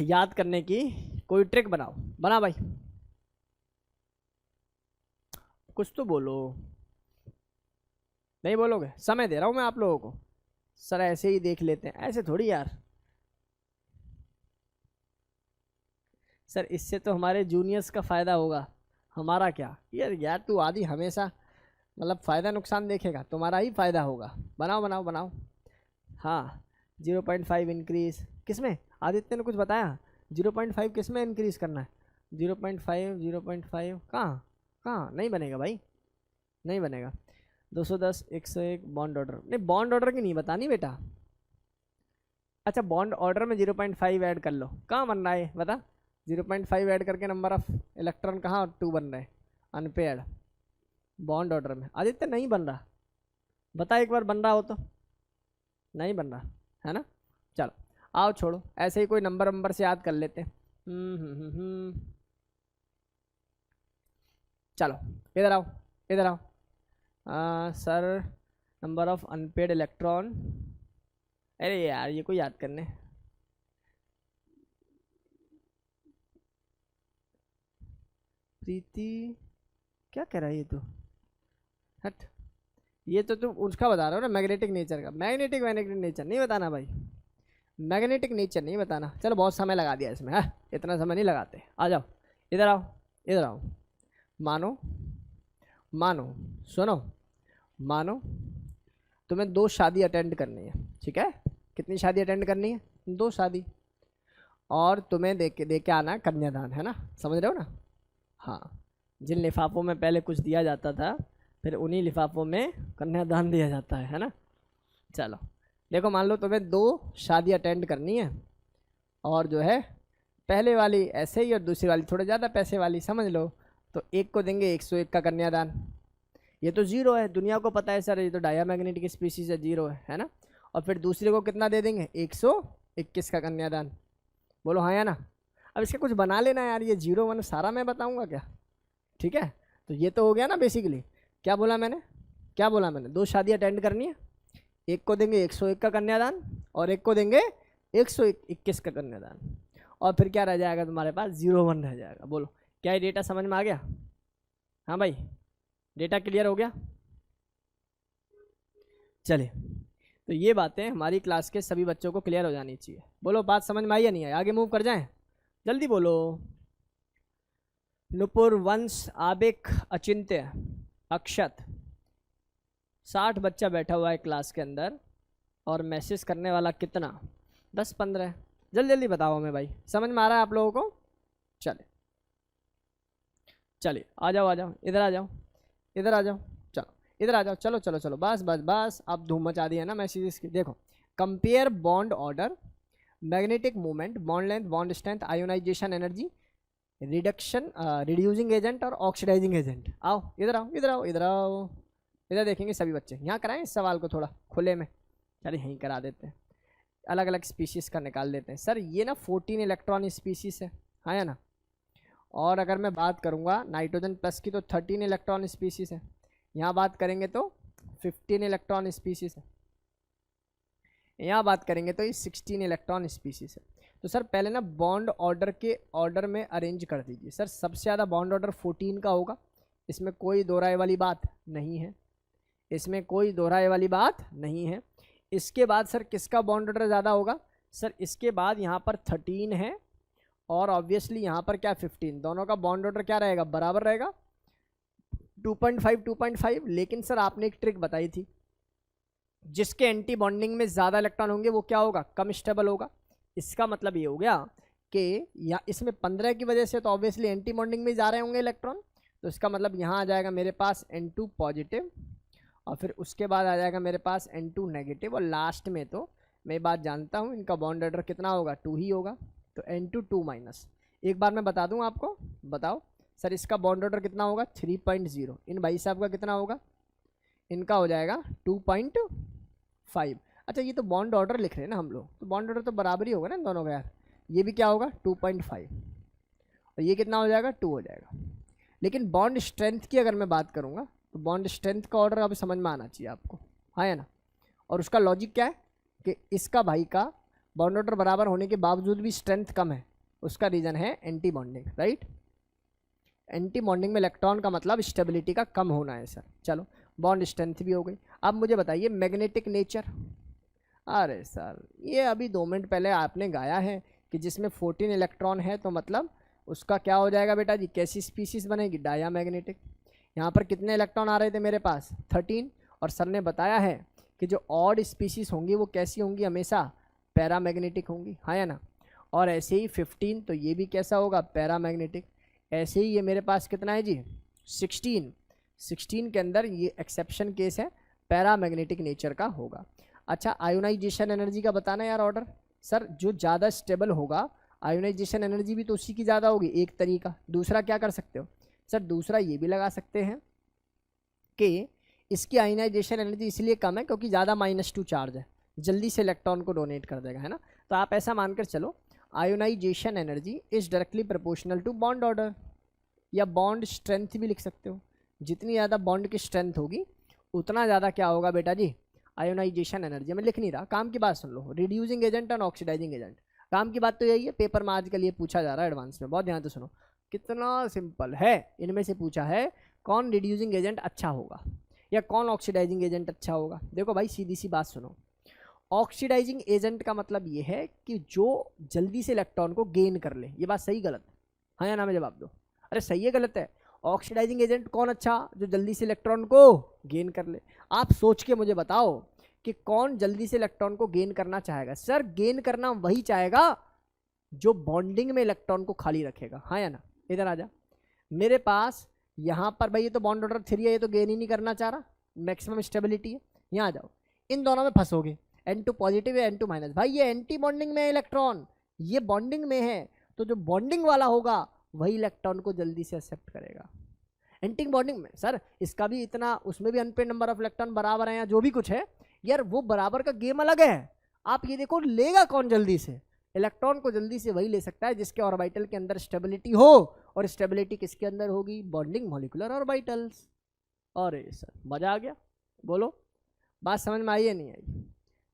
याद करने की कोई ट्रिक बनाओ, बना भाई, कुछ तो बोलो। नहीं बोलोगे? समय दे रहा हूं मैं आप लोगों को, सर ऐसे ही देख लेते हैं, ऐसे थोड़ी यार, सर इससे तो हमारे जूनियर्स का फ़ायदा होगा, हमारा क्या? यार तू आदि हमेशा मतलब फ़ायदा नुकसान देखेगा, तुम्हारा ही फ़ायदा होगा। बनाओ बनाओ बनाओ। हाँ 0.5 इंक्रीज़ किस में? आदित्य ने कुछ बताया 0.5 किस में इंक्रीज़ करना है? 0.5 कहाँ कहाँ? नहीं बनेगा भाई, नहीं बनेगा। 210 101 बॉन्ड ऑर्डर, नहीं बॉन्ड ऑर्डर की नहीं बतानी बेटा। अच्छा बॉन्ड ऑर्डर में 0.5 ऐड कर लो, कहाँ बन रहा है बता? 0.5 ऐड करके नंबर ऑफ इलेक्ट्रॉन कहाँ 2 बन रहे हैं अनपेयर्ड बॉन्ड ऑर्डर में। आदित्य नहीं बन रहा, बता एक बार बन रहा हो तो। नहीं बन रहा है ना? चलो आओ छोड़ो, ऐसे ही कोई नंबर से याद कर लेते हैं। चलो इधर आओ, इधर आओ। Sir number of unpaired electron, अरे यार ये कोई याद करने। प्रीति क्या कह रहा है ये तो? हट, ये तो तुम उसका बता रहे हो ना मैग्नेटिक नेचर का। मैग्नेटिक नेचर नहीं बताना भाई, मैग्नेटिक नेचर नहीं बताना। चलो बहुत समय लगा दिया इसमें, है इतना समय नहीं लगाते। आ जाओ इधर आओ, इधर आओ। मानो मानो सुनो, मानो तुम्हें 2 शादी अटेंड करनी है, ठीक है? कितनी शादी अटेंड करनी है? 2 शादी। और तुम्हें दे के आना कन्यादान, है ना? समझ रहे हो ना? हाँ, जिन लिफाफों में पहले कुछ दिया जाता था फिर उन्हीं लिफाफों में कन्यादान दिया जाता है ना? चलो देखो, मान लो तुम्हें 2 शादी अटेंड करनी है, और जो है पहले वाली ऐसे ही और दूसरी वाली थोड़े ज़्यादा पैसे वाली, समझ लो। तो एक को देंगे 101 का कन्यादान। ये तो 0 है, दुनिया को पता है सर, ये तो डायमैग्नेटिक स्पीशीज है, 0 है ना? और फिर दूसरे को कितना दे देंगे? 121 का कन्यादान। बोलो हाँ या ना? अब इसका कुछ बना लेना यार, ये 0 1 सारा मैं बताऊंगा क्या? ठीक है, तो ये तो हो गया ना बेसिकली। क्या बोला मैंने? क्या बोला मैंने? 2 शादी अटेंड करनी है, एक को देंगे 101 का कन्यादान और एक को देंगे 121 का कन्यादान। और फिर क्या रह जाएगा तुम्हारे पास? 0 1 रह जाएगा। बोलो क्या ये डेटा समझ में आ गया? हाँ भाई, डेटा क्लियर हो गया? चलिए, तो ये बातें हमारी क्लास के सभी बच्चों को क्लियर हो जानी चाहिए। बोलो बात समझ में आई या नहीं आई? आगे मूव कर जाएं, जल्दी बोलो। नुपुर, वंश, आबिक, अचिंत्य, अक्षत, 60 बच्चा बैठा हुआ है क्लास के अंदर, और मैसेज करने वाला कितना? 10 15। जल्दी जल्दी बताओ हमें भाई, समझ में आ रहा है आप लोगों को? चले चलिए आ जाओ, आ जाओ, इधर आ जाओ, इधर आ जाओ, चलो इधर आ जाओ, चलो चलो चलो, बस बस बस, अब धूम मचा दी है ना मैसेजेस की। देखो, compare bond order, magnetic movement, bond length, bond strength, ionization energy, reduction reducing agent और ऑक्सीडाइजिंग एजेंट। आओ इधर आओ, इधर आओ, इधर आओ, इधर देखेंगे सभी बच्चे। यहाँ कराएं इस सवाल को थोड़ा खुले में, चलिए यहीं करा देते हैं। अलग अलग स्पीशीज़ का निकाल देते हैं। सर ये ना 14 इलेक्ट्रॉन स्पीशीज़ है, हाँ या ना? और अगर मैं बात करूँगा नाइट्रोजन प्लस की तो 13 इलेक्ट्रॉन स्पीशीज़ है। यहाँ बात करेंगे तो 15 इलेक्ट्रॉन स्पीशीज़ है। यहाँ बात करेंगे तो ये 16 इलेक्ट्रॉन स्पीशीज़ है। तो सर पहले ना बॉन्ड ऑर्डर के ऑर्डर में अरेंज कर दीजिए। सर सबसे ज़्यादा बॉन्ड ऑर्डर 14 का होगा, इसमें कोई दोहराए वाली बात नहीं है, इसमें कोई दोहराए वाली बात नहीं है। इसके बाद सर किसका बॉन्ड ऑर्डर ज़्यादा होगा? सर इसके बाद यहाँ पर 13 है, और ऑब्वियसली यहाँ पर क्या 15, दोनों का बॉन्ड ऑर्डर क्या रहेगा? बराबर रहेगा, 2.5 2.5। लेकिन सर आपने एक ट्रिक बताई थी, जिसके एंटी बॉन्डिंग में ज़्यादा इलेक्ट्रॉन होंगे वो क्या होगा? कम स्टेबल होगा। इसका मतलब ये हो गया कि या इसमें 15 की वजह से तो ऑब्वियसली एंटी बॉन्डिंग में जा रहे होंगे इलेक्ट्रॉन, तो इसका मतलब यहाँ आ जाएगा मेरे पास N2 पॉजिटिव, और फिर उसके बाद आ जाएगा मेरे पास N2 नेगेटिव, और लास्ट में तो मैं बात जानता हूँ इनका बॉन्ड ऑर्डर कितना होगा? 2 ही होगा, तो N2 2 माइनस। एक बार मैं बता दूँ आपको, बताओ सर इसका बॉन्ड ऑर्डर कितना होगा? 3.0। इन भाई साहब का कितना होगा? इनका हो जाएगा 2.5। अच्छा ये तो बॉन्ड ऑर्डर लिख रहे हैं ना हम लोग, तो बॉन्ड ऑर्डर तो बराबर ही होगा ना इन दोनों का यार। ये भी क्या होगा? 2.5, और ये कितना हो जाएगा? 2 हो जाएगा। लेकिन बॉन्ड स्ट्रेंथ की अगर मैं बात करूँगा तो बॉन्ड स्ट्रेंथ का ऑर्डर अब समझ में आना चाहिए आपको, हाँ या ना? और उसका लॉजिक क्या है कि इसका भाई का बॉन्ड ऑर्डर बराबर होने के बावजूद भी स्ट्रेंथ कम है, उसका रीज़न है anti bonding, right? Anti bonding में इलेक्ट्रॉन का मतलब स्टेबिलिटी का कम होना है सर। चलो बॉन्ड स्ट्रेंथ भी हो गई। अब मुझे बताइए मैग्नेटिक नेचर। अरे सर ये अभी 2 मिनट पहले आपने गाया है कि जिसमें 14 इलेक्ट्रॉन है तो मतलब उसका क्या हो जाएगा बेटा जी, कैसी स्पीसीज बनेगी, डायामैग्नेटिक। यहाँ पर कितने इलेक्ट्रॉन आ रहे थे मेरे पास, 13, और सर ने बताया है कि जो ऑड स्पीसीज होंगी वो कैसी होंगी, हमेशा पैरामैग्नेटिक होंगी, हाँ या ना। और ऐसे ही 15, तो ये भी कैसा होगा, पैरामैग्नेटिक। ऐसे ही ये मेरे पास कितना है जी, 16 के अंदर ये एक्सेप्शन केस है, पैरामैग्नेटिक नेचर का होगा। अच्छा, आयोनाइजेशन एनर्जी का बताना यार ऑर्डर। सर जो ज़्यादा स्टेबल होगा आयोनाइजेशन एनर्जी भी तो उसी की ज़्यादा होगी, एक तरीका। दूसरा क्या कर सकते हो सर, दूसरा ये भी लगा सकते हैं कि इसकी आयोनाइजेशन एनर्जी इसलिए कम है क्योंकि ज़्यादा -2 चार्ज है, जल्दी से इलेक्ट्रॉन को डोनेट कर देगा, है ना। तो आप ऐसा मानकर चलो, ionization energy is directly proportional to bond order, या बॉन्ड स्ट्रेंथ भी लिख सकते हो। जितनी ज़्यादा बॉन्ड की स्ट्रेंथ होगी उतना ज़्यादा क्या होगा बेटा जी, आयोनाइजेशन एनर्जी। मैं लिख नहीं रहा, काम की बात सुन लो, रिड्यूसिंग एजेंट और ऑक्सीडाइजिंग एजेंट, काम की बात तो यही है, पेपर में आज के लिए पूछा जा रहा है एडवांस में, बहुत ध्यान से सुनो, कितना सिंपल है। इनमें से पूछा है कौन रिड्यूसिंग एजेंट अच्छा होगा या कौन ऑक्सीडाइजिंग एजेंट अच्छा होगा। देखो भाई सीधी सी बात सुनो, ऑक्सीडाइजिंग एजेंट का मतलब ये है कि जो जल्दी से इलेक्ट्रॉन को गेन कर ले। ये बात सही गलत, हाँ या ना में जवाब दो, अरे सही है गलत है। ऑक्सीडाइजिंग एजेंट कौन अच्छा, जो जल्दी से इलेक्ट्रॉन को गेन कर ले। आप सोच के मुझे बताओ कि कौन जल्दी से इलेक्ट्रॉन को गेन करना चाहेगा। सर गेन करना वही चाहेगा जो बॉन्डिंग में इलेक्ट्रॉन को खाली रखेगा, हाँ या ना। इधर आ जा, मेरे पास यहाँ पर भाई ये तो बॉन्ड ऑर्डर 3 है, ये तो गेन ही नहीं करना चाह रहा, मैक्सिमम स्टेबिलिटी है। यहाँ आ जाओ, इन दोनों में फंसोगे, N2 पॉजिटिव है N2 माइनस, भाई ये एंटी बॉन्डिंग में है इलेक्ट्रॉन, ये बॉन्डिंग में है, तो जो बॉन्डिंग वाला होगा वही इलेक्ट्रॉन को जल्दी से एक्सेप्ट करेगा। एंटी बॉन्डिंग में सर इसका भी इतना, उसमें भी अनपेड नंबर ऑफ इलेक्ट्रॉन बराबर है या जो भी कुछ है यार, वो बराबर का गेम अलग है। आप ये देखो लेगा कौन जल्दी से इलेक्ट्रॉन को, जल्दी से वही ले सकता है जिसके ऑर्बिटल के अंदर स्टेबिलिटी हो, और स्टेबिलिटी किसके अंदर होगी, बॉन्डिंग मॉलिक्यूलर ऑर्बिटल्स। और ये सर मजा आ गया, बोलो बात समझ में आई है नहीं आई,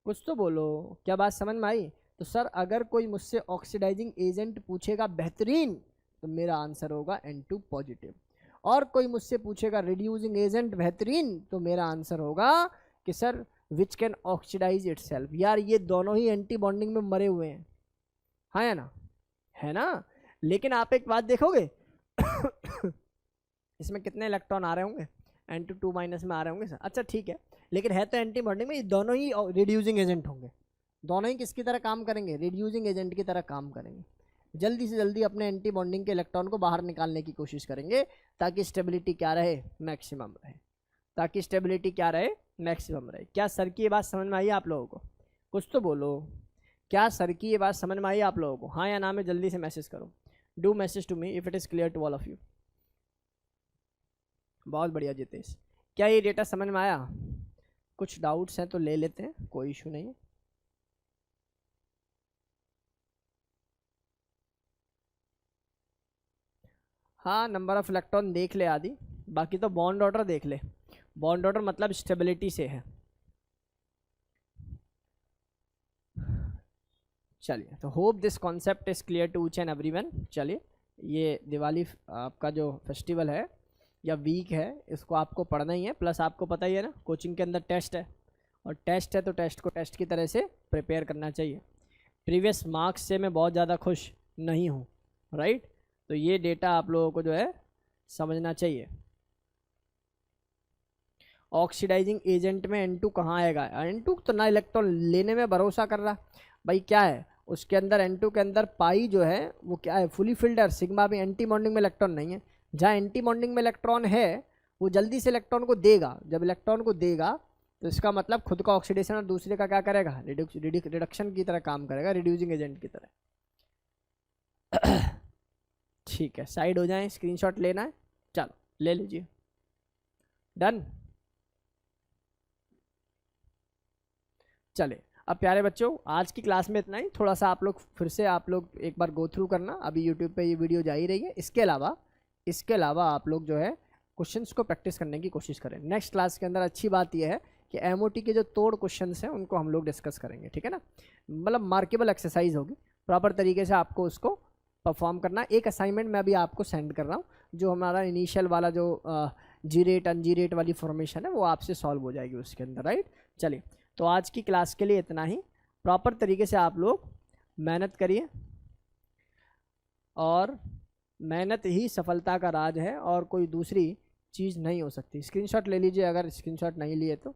कुछ तो बोलो, क्या बात समझ में आई। तो सर अगर कोई मुझसे ऑक्सीडाइजिंग एजेंट पूछेगा बेहतरीन, तो मेरा आंसर होगा N2 पॉजिटिव, और कोई मुझसे पूछेगा रिड्यूसिंग एजेंट बेहतरीन, तो मेरा आंसर होगा कि sir which can oxidize itself. यार ये दोनों ही एंटी बॉन्डिंग में मरे हुए हैं, हाँ या ना, है ना। लेकिन आप एक बात देखोगे इसमें कितने इलेक्ट्रॉन आ रहे होंगे, N2 2 माइनस में आ रहे होंगे सर, अच्छा ठीक है, लेकिन है तो एंटी बॉन्डिंग में, ये दोनों ही रिड्यूसिंग एजेंट होंगे, दोनों ही किसकी तरह काम करेंगे, रिड्यूसिंग एजेंट की तरह काम करेंगे। जल्दी से जल्दी अपने एंटी बॉन्डिंग के इलेक्ट्रॉन को बाहर निकालने की कोशिश करेंगे ताकि स्टेबिलिटी क्या रहे, मैक्सिमम रहे, ताकि स्टेबिलिटी क्या रहे, मैक्सिमम रहे। क्या सर की ये बात समझ में आई आप लोगों को, कुछ तो बोलो, क्या सर की ये बात समझ में आई आप लोगों को, हाँ या ना में जल्दी से मैसेज करो, do message to me if it is clear to all of you. बहुत बढ़िया जितेश, क्या ये डेटा समझ में आया, कुछ डाउट्स हैं तो ले लेते हैं, कोई इशू नहीं है। हाँ नंबर ऑफ इलेक्ट्रॉन देख ले आदि, बाकी तो बॉन्ड ऑर्डर देख ले, बॉन्ड ऑर्डर मतलब स्टेबिलिटी से है। चलिए, तो hope this concept is clear to each and everyone. चलिए, ये दिवाली आपका जो फेस्टिवल है या वीक है, इसको आपको पढ़ना ही है, प्लस आपको पता ही है ना कोचिंग के अंदर टेस्ट है, और टेस्ट है तो टेस्ट को टेस्ट की तरह से प्रिपेयर करना चाहिए। प्रीवियस मार्क्स से मैं बहुत ज़्यादा खुश नहीं हूँ, राइट। तो ये डेटा आप लोगों को जो है समझना चाहिए। ऑक्सीडाइजिंग एजेंट में N2 कहाँ आएगा, N2 तो ना इलेक्ट्रॉन लेने में भरोसा कर रहा भाई, क्या है उसके अंदर, N2 के अंदर पाई जो है वो क्या है, फुली फिल्ड है, सिग्मा भी एंटी बॉन्डिंग में इलेक्ट्रॉन नहीं है। जहाँ एंटी बॉन्डिंग में इलेक्ट्रॉन है वो जल्दी से इलेक्ट्रॉन को देगा, जब इलेक्ट्रॉन को देगा तो इसका मतलब खुद का ऑक्सीडेशन और दूसरे का क्या करेगा, रिडक्शन की तरह काम करेगा, रिड्यूसिंग एजेंट की तरह। ठीक है, साइड हो जाए, स्क्रीनशॉट लेना है, चलो ले लीजिए, डन। चले अब प्यारे बच्चों, आज की क्लास में इतना ही, थोड़ा सा आप लोग फिर से आप लोग एक बार गो थ्रू करना, अभी यूट्यूब पे ये वीडियो जा ही रही है। इसके अलावा आप लोग जो है क्वेश्चंस को प्रैक्टिस करने की कोशिश करें। नेक्स्ट क्लास के अंदर अच्छी बात यह है कि एमओटी के जो तोड़ क्वेश्चंस हैं उनको हम लोग डिस्कस करेंगे, ठीक है ना। मतलब मार्केबल एक्सरसाइज होगी, प्रॉपर तरीके से आपको उसको परफॉर्म करना। एक असाइनमेंट मैं अभी आपको सेंड कर रहा हूँ, जो हमारा इनिशियल वाला जो जी रेट अनजी रेट वाली फॉर्मेशन है वो आपसे सॉल्व हो जाएगी उसके अंदर, राइट। चलिए, तो आज की क्लास के लिए इतना ही। प्रॉपर तरीके से आप लोग मेहनत करिए और मेहनत ही सफलता का राज है और कोई दूसरी चीज़ नहीं हो सकती। स्क्रीनशॉट ले लीजिए अगर स्क्रीनशॉट नहीं लिए तो।